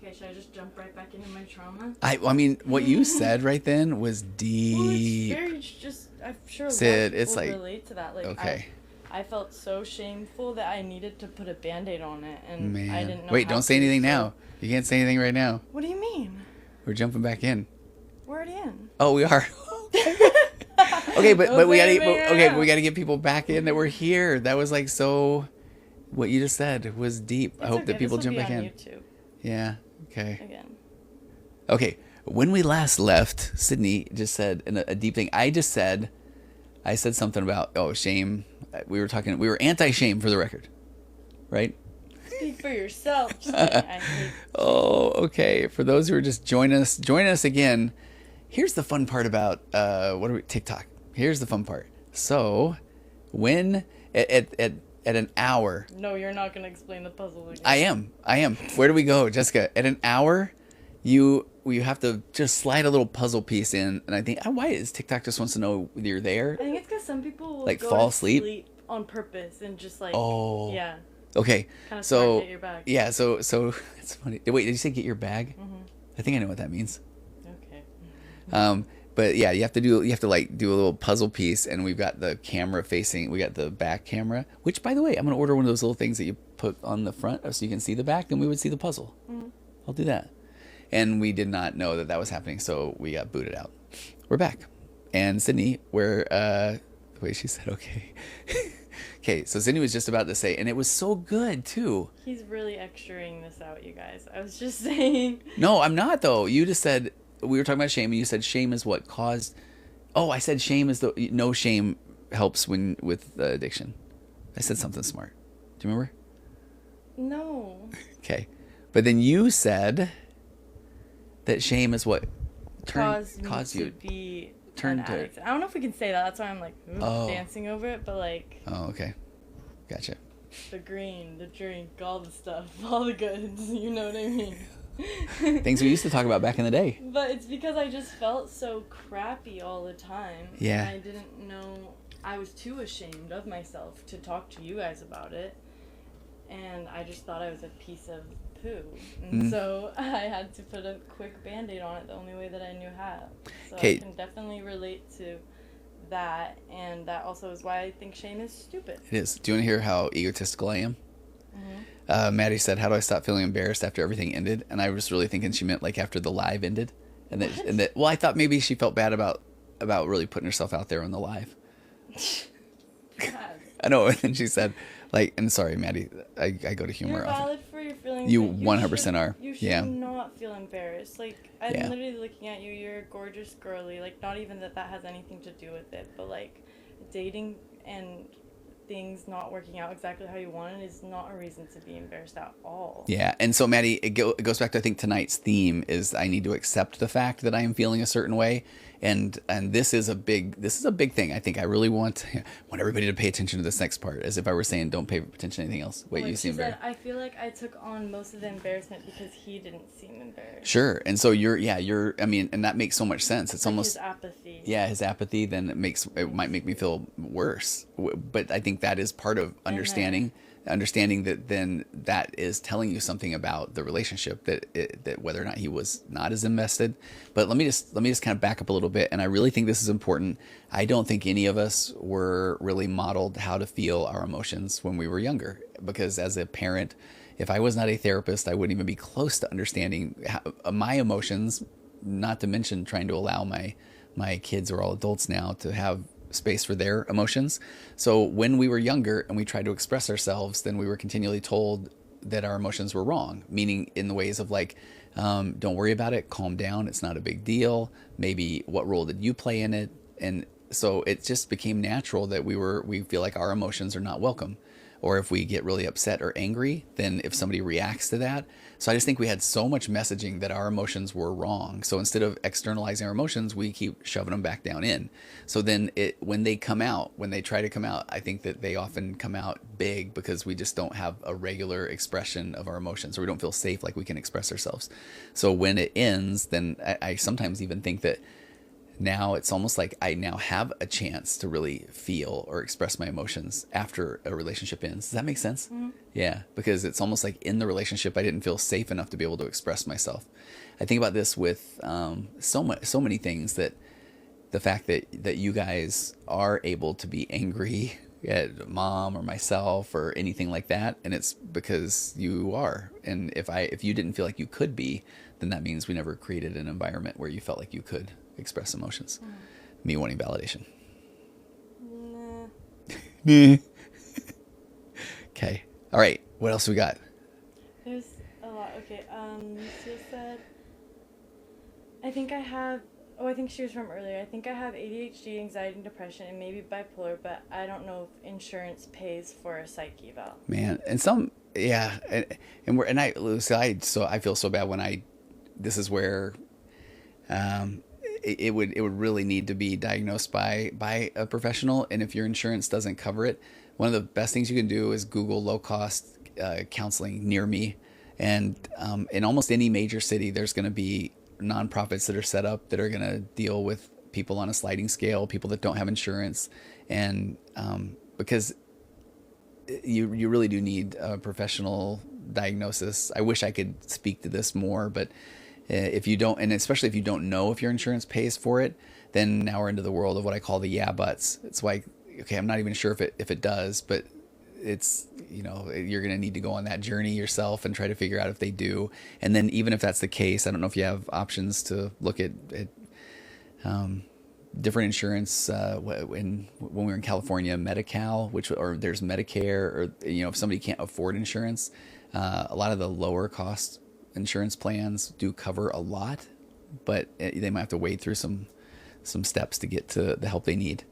Okay, should I just jump right back into my trauma? I mean, what you said right then was Well, deep. it's very just. I'm sure Sid, a lot of it's people like- relate to that. Like, okay. I felt so shameful that I needed to put a Band-Aid on it, and Man. I didn't know. Wait, how don't say to, anything so- now. You can't say anything right now. What do you mean? We're jumping back in. We're already in. Oh, we are. Okay, but we Okay, gotta get people back in that we're here. That was like so. What you just said was deep. I hope that people jump back in. YouTube Yeah. Okay. again. Okay. When we last left, Sydney just said a deep thing. I said something about shame. We were anti-shame for the record, right? Speak for yourself. Just kidding. I hate. Oh, okay. For those who are just join us again. Here's the fun part about TikTok. Here's the fun part. So, when at an hour, No, you're not gonna explain the puzzle again. I am. Where do we go, Jessica? At an hour, you have to just slide a little puzzle piece in, and I think why is TikTok just wants to know you're there? I think it's because some people will Like go fall to asleep? on purpose and just like. Oh. Yeah. Okay. Kind of So get your bag. yeah. So it's funny. Wait, did you say get your bag? Mm-hmm. I think I know what that means. Okay. But yeah, you have to like do a little puzzle piece, and we've got the camera facing. We got the back camera, which by the way, I'm gonna order one of those little things that you put on the front so you can see the back, and we would see the puzzle. Mm-hmm. I'll do that. And we did not know that was happening, so we got booted out. We're back, and Sydney, the way she said okay. Okay, so Sydney was just about to say, and it was so good too. He's really extraing this out, you guys. I was just saying. No, I'm not though. You just said we were talking about shame, and you said shame is what caused. Oh, I said shame is no shame helps with addiction. I said something smart. Do you remember? No. Okay, but then you said that shame is what Caused me you to be turn an to. addict. I don't know if we can say that. That's why I'm like Oh. dancing over it. But like Oh, okay, gotcha. the green, the drink, all the stuff, all the goods. You know what I mean? Things we used to talk about back in the day. But it's because I just felt so crappy all the time. Yeah. And I didn't know. I was too ashamed of myself to talk to you guys about it. And I just thought I was a piece of poo. And so I had to put a quick Band-Aid on it the only way that I knew how. So I can definitely relate to that. And that also is why I think shame is stupid. It is. Do you want to hear how egotistical I am? Maddie said, "How do I stop feeling embarrassed after everything ended?" And I was really thinking she meant like after the live ended, and that. Well, I thought maybe she felt bad about about really putting herself out there on the live. God. I know. And then she said, like, and sorry, Maddie, I go to humor You're often. valid for your feelings. You but 100% are. You should Yeah. not feel embarrassed. Like, I'm Yeah. literally looking at you. You're a gorgeous girly. Like, not even that has anything to do with it, but like, dating and things not working out exactly how you wanted is not a reason to be embarrassed at all. Yeah. And so, Maddie, it goes back to, I think tonight's theme is I need to accept the fact that I am feeling a certain way. And this is a big thing. I think I really want everybody to pay attention to this next part, as if I were saying, don't pay attention to anything else. Wait, Like you seem she very... said, I feel like I took on most of the embarrassment because he didn't seem embarrassed. Sure. And so I mean, and that makes so much sense. It's like almost... his apathy. Yeah, his apathy, then it might make me feel worse. But I think that is part of understanding that then that is telling you something about the relationship, that whether or not he was not as invested. But let me just kind of back up a little bit. And I really think this is important. I don't think any of us were really modeled how to feel our emotions when we were younger, because as a parent, if I was not a therapist, I wouldn't even be close to understanding my emotions, not to mention trying to allow my kids, who are all adults now, to have space for their emotions. So when we were younger and we tried to express ourselves, then we were continually told that our emotions were wrong, meaning in the ways of like, don't worry about it, calm down, it's not a big deal. Maybe what role did you play in it? And so it just became natural that we feel like our emotions are not welcome. Or if we get really upset or angry, then if somebody reacts to that. So I just think we had so much messaging that our emotions were wrong. So instead of externalizing our emotions, we keep shoving them back down in. So then when they try to come out, I think that they often come out big because we just don't have a regular expression of our emotions, or we don't feel safe like we can express ourselves. So when it ends, then I sometimes even think that now it's almost like I now have a chance to really feel or express my emotions after a relationship ends. Does that make sense? Mm-hmm. Yeah, because it's almost like in the relationship I didn't feel safe enough to be able to express myself. I think about this with so many things, that the fact that you guys are able to be angry at mom or myself or anything like that, and it's because you are. And if you didn't feel like you could be, then that means we never created an environment where you felt like you could express emotions. Me wanting validation. Nah. Okay. All right. What else we got? There's a lot. Okay. She said, I think she was from earlier. I think I have ADHD, anxiety, and depression, and maybe bipolar, but I don't know if insurance pays for a psych eval. Man, and some, yeah, I feel so bad when this is where, it would really need to be diagnosed by a professional. And if your insurance doesn't cover it, one of the best things you can do is Google low cost counseling near me. And in almost any major city, there's going to be nonprofits that are set up that are going to deal with people on a sliding scale, people that don't have insurance. And because you really do need a professional diagnosis. I wish I could speak to this more, but if you don't, and especially if you don't know if your insurance pays for it, then now we're into the world of what I call the yeah buts. It's like, okay, I'm not even sure if it does, but it's, you're going to need to go on that journey yourself and try to figure out if they do. And then even if that's the case, I don't know if you have options to look at different insurance. When we were in California, Medi-Cal, or there's Medicare, or, if somebody can't afford insurance, a lot of the lower cost insurance plans do cover a lot, but they might have to wade through some steps to get to the help they need.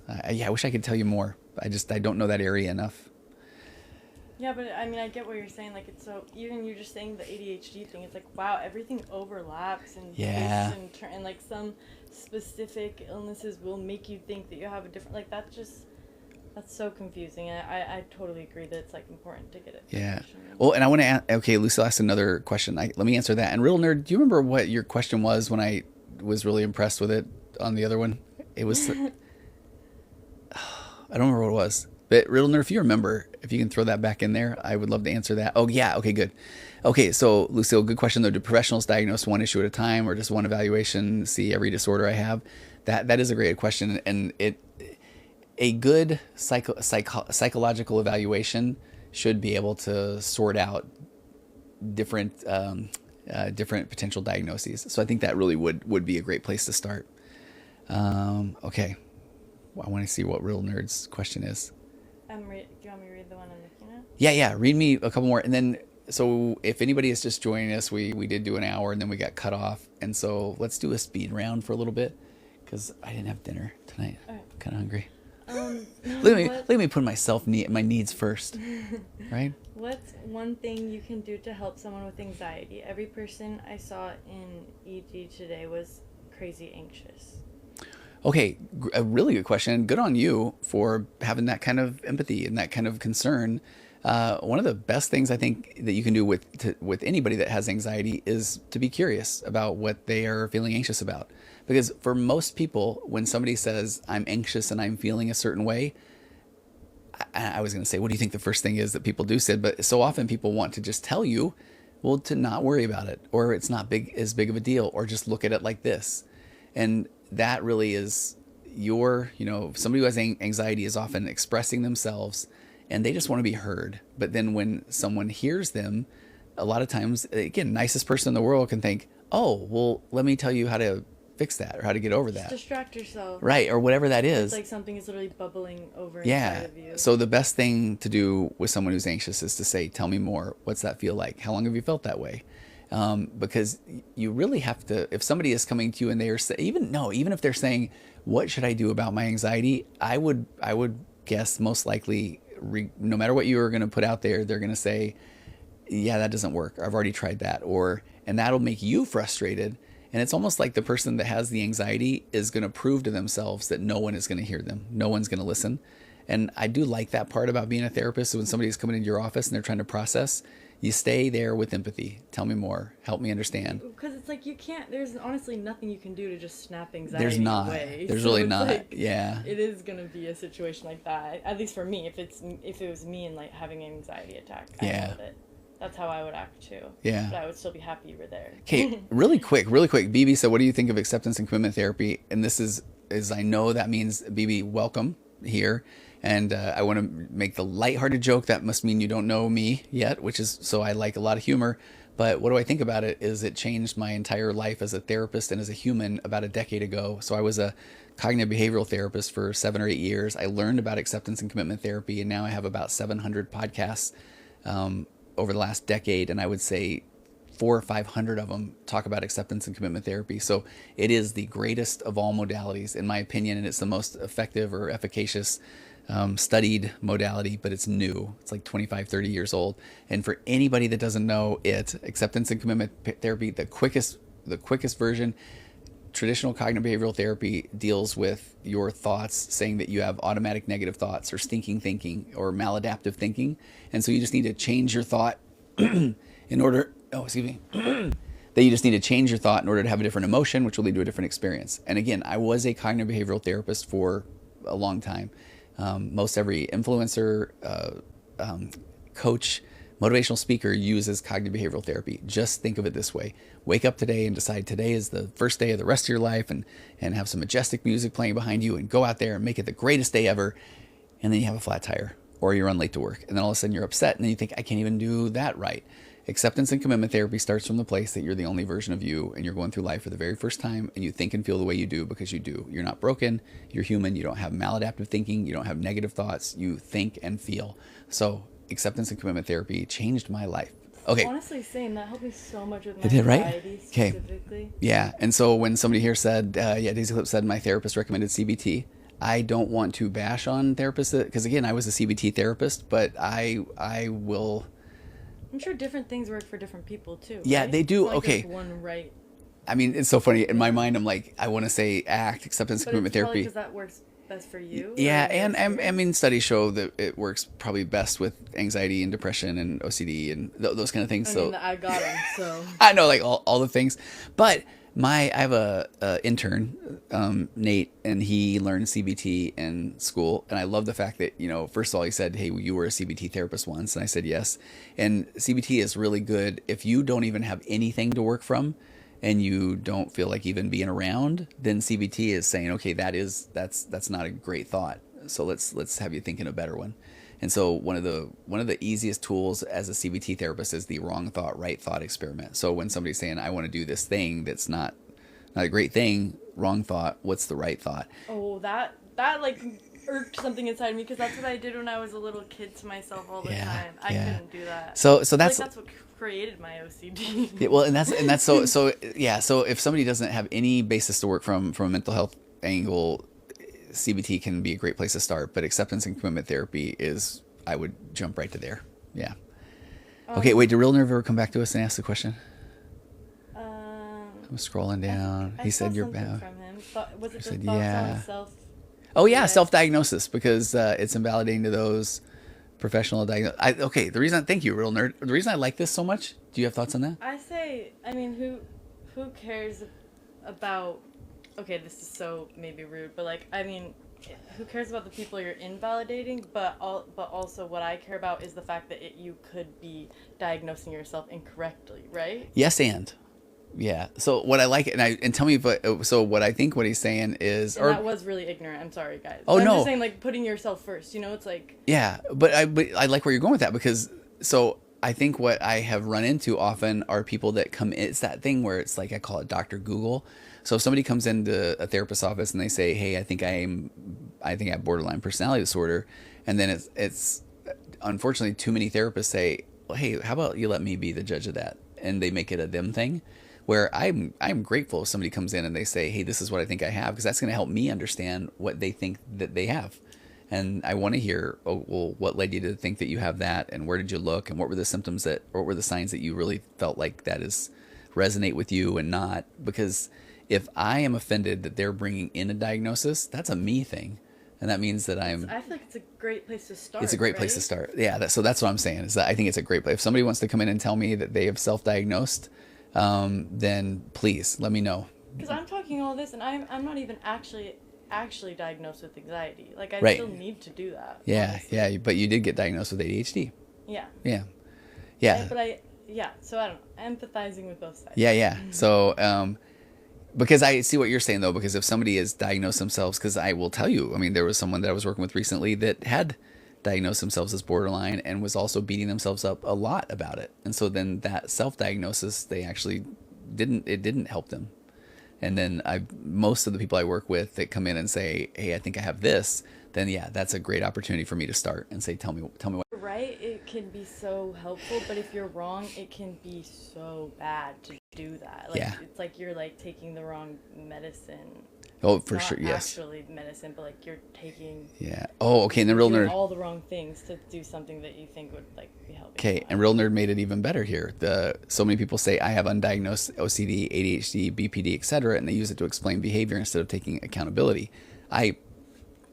I wish I could tell you more. I don't know that area enough. Yeah, but I mean, I get what you're saying. Like, it's so, even you're just saying the ADHD thing, it's like, wow, everything overlaps, and yeah, and like some specific illnesses will make you think that you have a different, like, that's so confusing. And I totally agree that it's like important to get it. Yeah. Well, and I want to ask, okay, Lucille asked another question. Let me answer that. And Real Nerd, do you remember what your question was when I was really impressed with it on the other one? It was, I don't remember what it was. But Real Nerd, if you remember, if you can throw that back in there, I would love to answer that. Oh, yeah. Okay, good. Okay, so Lucille, good question though. Do professionals diagnose one issue at a time, or just one evaluation see every disorder I have? That is a great question. And a good psychological evaluation should be able to sort out different potential diagnoses. So I think that really would be a great place to start. Okay. Well, I want to see what real nerds question is. Do you want me to read the one I'm looking at? Yeah. Read me a couple more, and then so if anybody is just joining us, we did do an hour, and then we got cut off, and so let's do a speed round for a little bit, because I didn't have dinner tonight. All right. I'm kind of hungry. What, Let me put my needs first, right? what's one thing you can do to help someone with anxiety? Every person I saw in ED today was crazy anxious. Okay, a really good question. Good on you for having that kind of empathy and that kind of concern. One of the best things I think that you can do with anybody that has anxiety is to be curious about what they are feeling anxious about. Because for most people, when somebody says, I'm anxious and I'm feeling a certain way, I was going to say, what do you think the first thing is that people do say? But so often people want to just tell you, well, to not worry about it, or it's not as big of a deal, or just look at it like this. And that really is somebody who has anxiety is often expressing themselves and they just want to be heard. But then when someone hears them, a lot of times, again, nicest person in the world can think, oh, well, let me tell you how to fix that or how to get over that. Just distract yourself. Right, or whatever that is. It's like something is literally bubbling over Yeah. inside of you. So the best thing to do with someone who's anxious is to say, tell me more. What's that feel like? How long have you felt that way? Because you really have to, if somebody is coming to you and they are even if they're saying, what should I do about my anxiety? I would guess most likely, no matter what you are going to put out there, they're going to say, yeah, that doesn't work. I've already tried that. And that'll make you frustrated. And it's almost like the person that has the anxiety is going to prove to themselves that no one is going to hear them. No one's going to listen. And I do like that part about being a therapist. So when somebody's coming into your office and they're trying to process, you stay there with empathy. Tell me more. Help me understand. Because it's like there's honestly nothing you can do to just snap anxiety There's not. away. There's So really it's not. like, Yeah. It is going to be a situation like that. At least for me, if it was me and like having an anxiety attack, I know that that's how I would act too. Yeah. But I would still be happy you were there. Okay, really quick. BB said, what do you think of acceptance and commitment therapy? And this is I know that means, BB, welcome here. And I want to make the lighthearted joke. That must mean you don't know me yet, which is, so I like a lot of humor. But what do I think about it is it changed my entire life as a therapist and as a human about a decade ago. So I was a cognitive behavioral therapist for 7 or 8 years. I learned about acceptance and commitment therapy, and now I have about 700 podcasts over the last decade. And I would say 400 or 500 of them talk about acceptance and commitment therapy. So it is the greatest of all modalities, in my opinion, and it's the most effective or efficacious studied modality, but it's new. It's like 25, 30 years old. And for anybody that doesn't know it, acceptance and commitment therapy, the quickest version, traditional cognitive behavioral therapy deals with your thoughts, saying that you have automatic negative thoughts or stinking thinking or maladaptive thinking. And so you just need to change your thought that you just need to change your thought in order to have a different emotion, which will lead to a different experience. And again, I was a cognitive behavioral therapist for a long time. Most every influencer, coach, motivational speaker uses cognitive behavioral therapy. Just think of it this way. Wake up today and decide today is the first day of the rest of your life, and have some majestic music playing behind you, and go out there and make it the greatest day ever. And then you have a flat tire, or you run late to work. And then all of a sudden you're upset, and then you think, I can't even do that right. Acceptance and commitment therapy starts from the place that you're the only version of you, and you're going through life for the very first time, and you think and feel the way you do because you do. You're not broken. You're human. You don't have maladaptive thinking. You don't have negative thoughts. You think and feel. So acceptance and commitment therapy changed my life. Okay. Honestly, same. That helped me so much with my It did, right? anxiety Okay. specifically. Yeah. And so when somebody here said, Daisy Clip said my therapist recommended CBT, I don't want to bash on therapists because, again, I was a CBT therapist, but I will... I'm sure different things work for different people too. Yeah, right? they do. It's not like Okay. there's one right. I mean, it's so funny. In my mind, I'm like, I want to say ACT, acceptance and But commitment it's probably therapy. because that works best for you. Yeah, or and your I mean, studies show that it works probably best with anxiety and depression and OCD and those kind of things. I mean, I got them, so. I know, like all the things, but I have a intern, Nate, and he learned CBT in school, and I love the fact that, first of all, he said, hey, you were a CBT therapist once, and I said yes. And CBT is really good if you don't even have anything to work from and you don't feel like even being around, then CBT is saying, okay, that's not a great thought, so let's have you thinking a better one. And so one of the easiest tools as a CBT therapist is the wrong thought, right thought experiment. So when somebody's saying, I want to do this thing that's not a great thing, wrong thought? What's the right thought? Oh, that like irked something inside me because that's what I did when I was a little kid to myself all the time. I couldn't do that. So I feel that's like that's what created my OCD. yeah, well, and that's so yeah. So if somebody doesn't have any basis to work from a mental health angle, CBT can be a great place to start. But acceptance and commitment therapy is, I would jump right to there. Yeah. Okay, wait. Did Real Nerve ever come back to us and ask the question? I'm scrolling down. I He saw said you're something bad. from him. Was it the said, thoughts yeah. on self? Oh yeah, self-diagnosis, because it's invalidating to those professional diagnosis. Okay, thank you, Real Nerd. The reason I like this so much. Do you have thoughts on that? I mean, who cares about? Okay, this is so maybe rude, but like, I mean, who cares about the people you're invalidating? But also, what I care about is the fact that you could be diagnosing yourself incorrectly, right? Yes, and. Yeah. So what I like, and tell me if, so what I think what he's saying is, And that was really ignorant. I'm sorry, guys. Oh, but I'm no. just saying, like, putting yourself first. You know, it's like. Yeah, but I like where you're going with that, because so I think what I have run into often are people that come in. It's that thing where it's like, I call it Dr. Google. So if somebody comes into a therapist's office and they say, hey, I think I have borderline personality disorder, and then it's unfortunately too many therapists say, well, hey, how about you let me be the judge of that, and they make it a them thing. Where I'm grateful if somebody comes in and they say, hey, this is what I think I have, because that's going to help me understand what they think that they have. And I want to hear, oh, well, what led you to think that you have that, and where did you look, and what were the symptoms or what were the signs that you really felt like that is resonate with you and not? Because if I am offended that they're bringing in a diagnosis, that's a me thing. And that means that I feel like it's a great place to start. It's a great place to start. Yeah. So that's what I'm saying, is that I think it's a great place. If somebody wants to come in and tell me that they have self-diagnosed, then please let me know. Because I'm talking all this, and I'm not even actually diagnosed with anxiety. Like, I Right. still need to do that. Yeah, honestly. yeah. But you did get diagnosed with ADHD. Yeah. Yeah. Yeah. So I don't know. Empathizing with both sides. Yeah, yeah. So, because I see what you're saying though, because if somebody has diagnosed themselves, because I will tell you, I mean, there was someone that I was working with recently that had diagnosed themselves as borderline and was also beating themselves up a lot about it. And so then that self-diagnosis, they actually didn't help them. And then most of the people I work with that come in and say, hey, I think I have this, then yeah, that's a great opportunity for me to start and say, tell me what. Right? It can be so helpful, but if you're wrong, it can be so bad to do that. Like, Yeah. It's like you're like taking the wrong medicine. Oh, for Not sure, yes. Actually medicine, but like you're taking. Yeah. Oh, okay. And the Real doing Nerd. all the wrong things to do something that you think would like be helping. Okay, and Real Nerd made it even better here. So many people say I have undiagnosed OCD, ADHD, BPD, etc., and they use it to explain behavior instead of taking accountability. I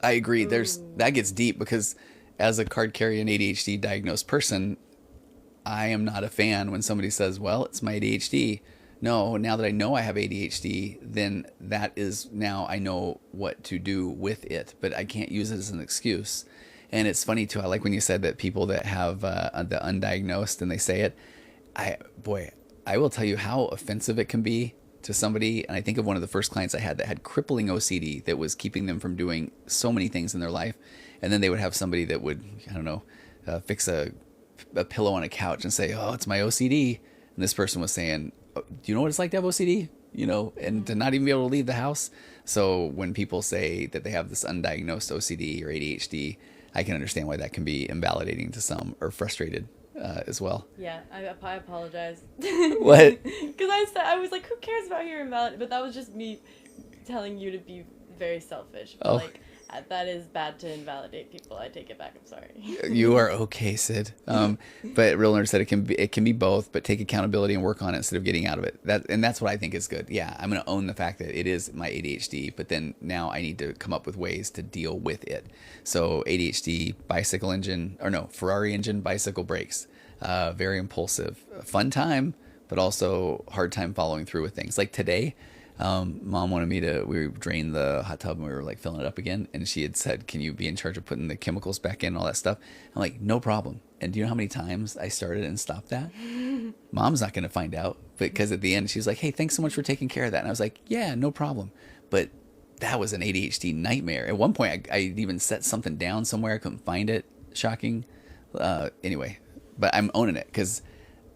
agree. That gets deep, because as a card-carrying ADHD diagnosed person, I am not a fan when somebody says, well, it's my ADHD. No, now that I know I have ADHD, then that is, now I know what to do with it, but I can't use it as an excuse. And it's funny too, I like when you said that people that have the undiagnosed and they say it, I will tell you how offensive it can be to somebody. And I think of one of the first clients I had that had crippling OCD that was keeping them from doing so many things in their life. And then they would have somebody that would, I don't know, fix a pillow on a couch and say, oh, it's my OCD. And this person was saying, oh, do you know what it's like to have OCD? You know, and to not even be able to leave the house. So when people say that they have this undiagnosed OCD or ADHD, I can understand why that can be invalidating to some, or frustrated as well. Yeah, I apologize. What? Because I was like, who cares about your invalid? But that was just me telling you to be very selfish. But like, that is bad to invalidate people. I take it back. I'm sorry. You are okay, Sid. But Real Nerd said it can be both, but take accountability and work on it instead of getting out of it. That's what I think is good. Yeah, I'm going to own the fact that it is my ADHD, but then now I need to come up with ways to deal with it. So ADHD, Ferrari engine, bicycle brakes. Very impulsive, fun time, but also hard time following through with things. Like today, Mom wanted me to, we drained the hot tub and we were like filling it up again. And she had said, can you be in charge of putting the chemicals back in and all that stuff? I'm like, no problem. And do you know how many times I started and stopped that? Mom's not going to find out, because at the end she's like, hey, thanks so much for taking care of that. And I was like, yeah, no problem. But that was an ADHD nightmare. At one point I even set something down somewhere. I couldn't find it. Shocking. Anyway, but I'm owning it, because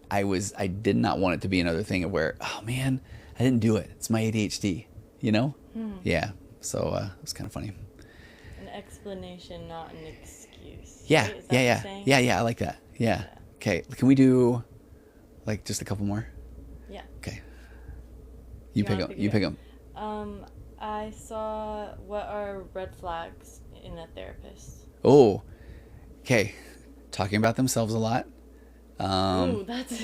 I did not want it to be another thing of where, oh man, I didn't do it. It's my ADHD, you know? Yeah. So it was kind of funny. An explanation, not an excuse. Yeah. Right? Is that Yeah. the Yeah. saying? Yeah. I like that. Yeah. Okay. Can we do like just a couple more? Yeah. Okay. You pick wanna them. pick You it pick up? them. I saw what are red flags in a therapist. Oh. Okay. Talking about themselves a lot. Ooh, that's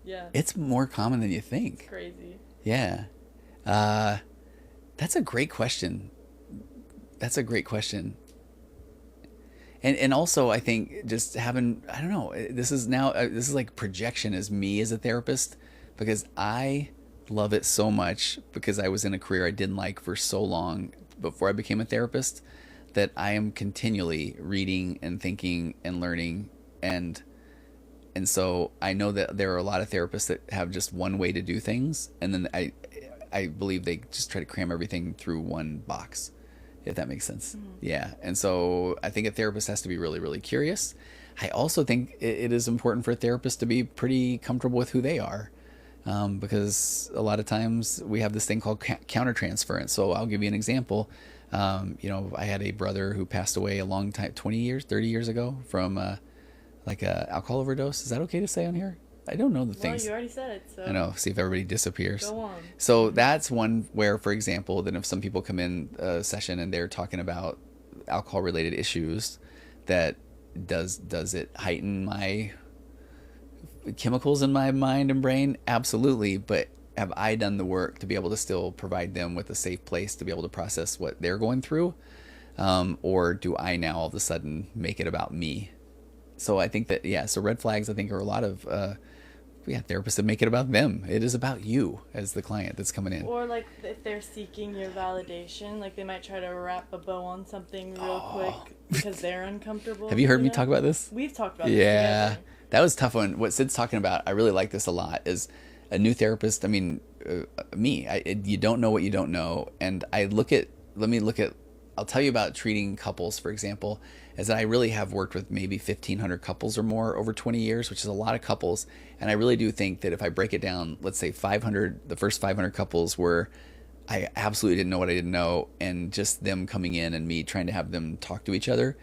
yeah. It's more common than you It's think. crazy. Yeah. That's a great question. That's a great question. And also I think just having, I don't know, this is now, this is like projection as me as a therapist, because I love it so much because I was in a career I didn't like for so long before I became a therapist, that I am continually reading and thinking and learning. And so I know that there are a lot of therapists that have just one way to do things, and then I believe they just try to cram everything through one box, if that makes sense. Yeah. And so I think a therapist has to be really, really curious. I also think it is important for a therapist to be pretty comfortable with who they are, because a lot of times we have this thing called countertransference. So I'll give you an example. I had a brother who passed away a long time, 20 years, 30 years ago from like a alcohol overdose. Is that okay to say on here? I don't know the things. Well, you already said it, so I know. See if everybody disappears. go on. So that's one where, for example, then if some people come in a session and they're talking about alcohol-related issues, that does it heighten my chemicals in my mind and brain? Absolutely. But have I done the work to be able to still provide them with a safe place to be able to process what they're going through? Or do I now all of a sudden make it about me? So I think that, yeah, so red flags, I think, are a lot of therapists that make it about them. It is about you as the client that's coming in. Or like if they're seeking your validation, like they might try to wrap a bow on something real quick because they're uncomfortable. Have you heard me talk about this? We've talked about this Yeah, together. that was a tough one. What Sid's talking about, I really like this a lot, is a new therapist. I mean, you don't know what you don't know. And I'll tell you about treating couples, for example, is that I really have worked with maybe 1,500 couples or more over 20 years, which is a lot of couples. And I really do think that if I break it down, let's say the first 500 couples were, I absolutely didn't know what I didn't know, and just them coming in and me trying to have them talk to each other,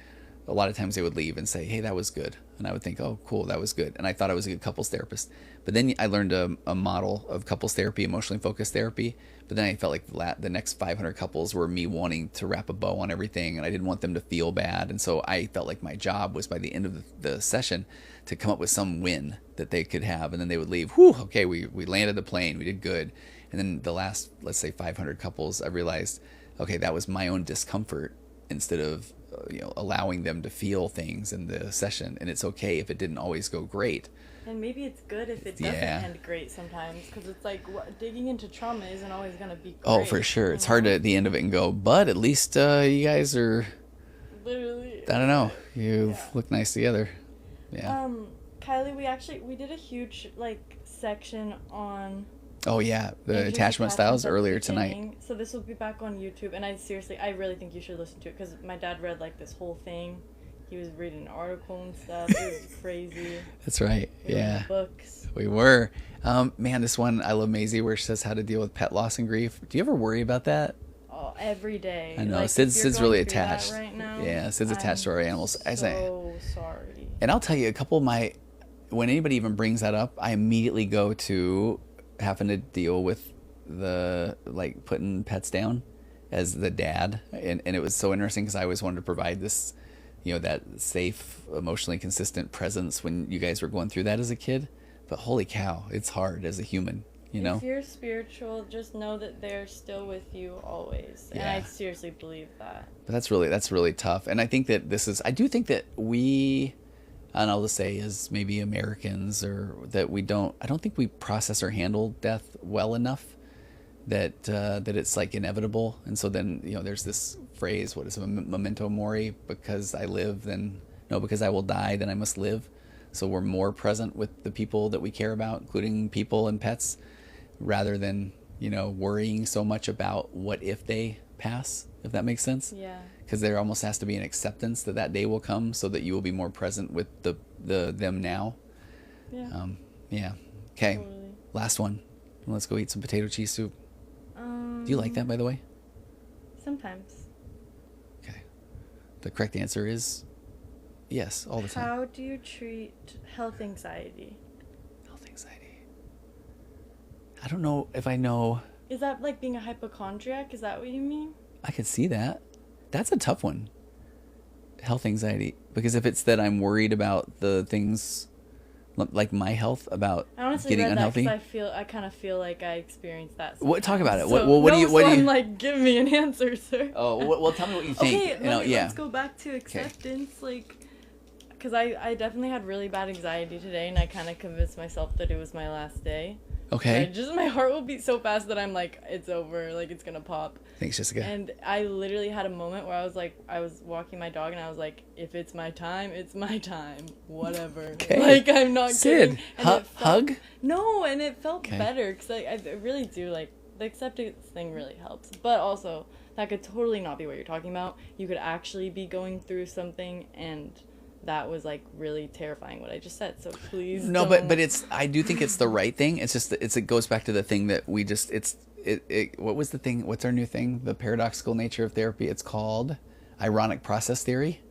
a lot of times they would leave and say, hey, that was good. And I would think, oh, cool, that was good. And I thought I was a good couples therapist. But then I learned a model of couples therapy, emotionally focused therapy. But then I felt like the next 500 couples were me wanting to wrap a bow on everything, and I didn't want them to feel bad. And so I felt like my job was, by the end of the session, to come up with some win that they could have. And then they would leave, whew, okay, we landed the plane, we did good. And then the last, let's say 500 couples, I realized, okay, that was my own discomfort instead of allowing them to feel things in the session. And it's okay if it didn't always go great. And maybe it's good if it doesn't end great sometimes, because it's like digging into trauma isn't always going to be great. Oh, for sure. It's hard to at the end of it and go, but at least you guys are, literally, I don't know, you look nice together. Yeah. Kylie, we did a huge section on Oh yeah, the attachment styles earlier tonight. So this will be back on YouTube, and I really think you should listen to it, because my dad read this whole thing. He was reading an article and stuff. It was crazy. That's right. We were in Yeah. books. We were. Man, this one, I love Maisie, where she says how to deal with pet loss and grief. Do you ever worry about that? Oh, every day. I know. If you're Sid's going really through that attached. right now, Yeah, Sid's attached to our animals. So sorry. And I'll tell you, a couple of when anybody even brings that up, I immediately go to having to deal with the putting pets down as the dad, and it was so interesting because I always wanted to provide this, that safe, emotionally consistent presence when you guys were going through that as a kid. But holy cow, it's hard as a human, If you're spiritual, just know that they're still with you always. Yeah. And I seriously believe that. But that's really tough. And I think that I do think that and I'll just say as maybe Americans, or that I don't think we process or handle death well enough, that it's inevitable. And so then, there's this phrase, what is it, memento mori, because I will die, then I must live. So we're more present with the people that we care about, including people and pets, rather than, worrying so much about what if they pass, if that makes sense. Yeah. Because there almost has to be an acceptance that day will come, so that you will be more present with them now. Yeah. Yeah. Okay. Totally. Last one. Let's go eat some potato cheese soup. Do you like that, by the way? Sometimes. Okay. The correct answer is yes, all the time. How do you treat health anxiety? Health anxiety. I don't know if I know. Is that like being a hypochondriac? Is that what you mean? I could see that. That's a tough one. Health anxiety. Because if it's that I'm worried about the things, like my health, about I honestly getting read unhealthy. that because I kind of feel like I experienced that. What? Talk about it. So, What do you? What do you? I'm like, give me an answer, sir. Oh, well, tell me what you think. Okay, let's go back to acceptance. Like, because I definitely had really bad anxiety today, and I kind of convinced myself that it was my last day. Okay. My heart will beat so fast that I'm like, it's over, like it's gonna pop. Thanks, Jessica. And I literally had a moment where I was walking my dog, and I was like, if it's my time, it's my time. Whatever. Okay. Like, I'm not Sid, kidding. hug? No, and it felt better, because I really do, like, the acceptance thing really helps. But also, that could totally not be what you're talking about. You could actually be going through something, and that was like really terrifying what I just said. So please No, don't. but it's, I do think it's the right thing. It's just, it goes back to the thing that we just, what was the thing? What's our new thing? The paradoxical nature of therapy. It's called ironic process theory.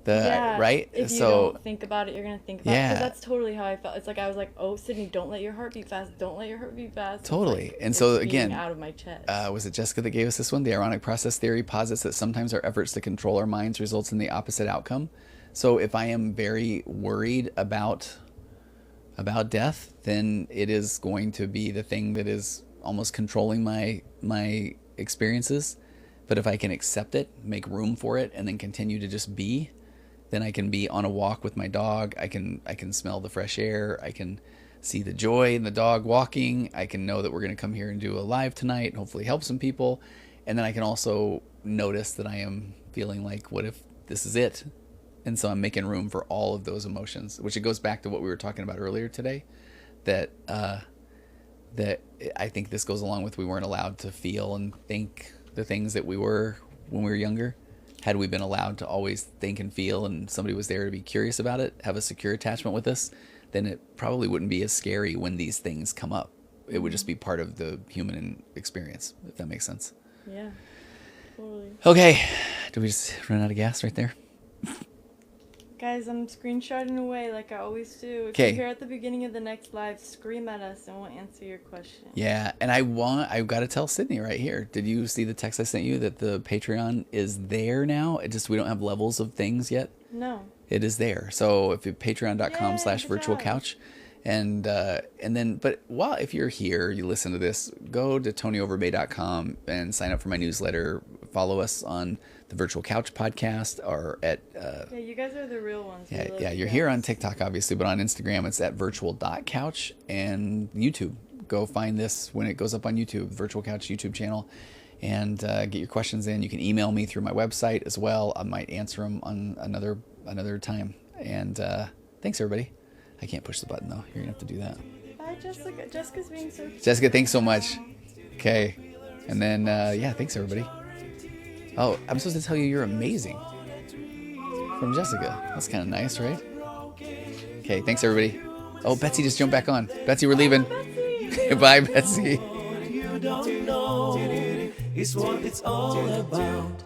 Right? If you don't think about it, you're going to think about it. Because that's totally how I felt. It's like, I was like, oh, Sydney, don't let your heart beat fast. Don't let your heart beat fast. Totally. Like, and so again, out of my chest. Was it Jessica that gave us this one? The ironic process theory posits that sometimes our efforts to control our minds results in the opposite outcome. So if I am very worried about death, then it is going to be the thing that is almost controlling my experiences. But if I can accept it, make room for it, and then continue to just be, then I can be on a walk with my dog. I can smell the fresh air. I can see the joy in the dog walking. I can know that we're going to come here and do a live tonight and hopefully help some people. And then I can also notice that I am feeling like, what if this is it? And so I'm making room for all of those emotions, which it goes back to what we were talking about earlier today, that I think this goes along with, we weren't allowed to feel and think the things that we were when we were younger. Had we been allowed to always think and feel, and somebody was there to be curious about it, have a secure attachment with us, then it probably wouldn't be as scary when these things come up. It would just be part of the human experience, if that makes sense. Yeah, totally. Okay, did we just run out of gas right there? Guys, I'm screenshotting away like I always do. If Okay. you're here at the beginning of the next live, scream at us and we'll answer your question. Yeah, and I've got to tell Sydney right here. Did you see the text I sent you that the Patreon is there now? It just, we don't have levels of things yet. No. It is there. So if you patreon.com/virtual job. couch, and then, but if you're here, you listen to this, go to tonyoverbay.com and sign up for my newsletter. Follow us on the Virtual Couch podcast, or at Yeah, you guys are the real ones. yeah, you're here on TikTok obviously, but on Instagram it's at virtual.couch, and YouTube. Go find this when it goes up on YouTube, Virtual Couch YouTube channel, and get your questions in. You can email me through my website as well. I might answer them on another time. And thanks everybody. I can't push the button though. You're gonna have to do that. Bye, Jessica. Jessica's being so cute. Jessica, thanks so much. Okay, and then yeah, thanks everybody. Oh, I'm supposed to tell you you're amazing from Jessica. That's kind of nice, right? Okay, thanks everybody. Oh, Betsy just jumped back on. Betsy, we're leaving. Bye, Betsy. What you don't know is what it's all about.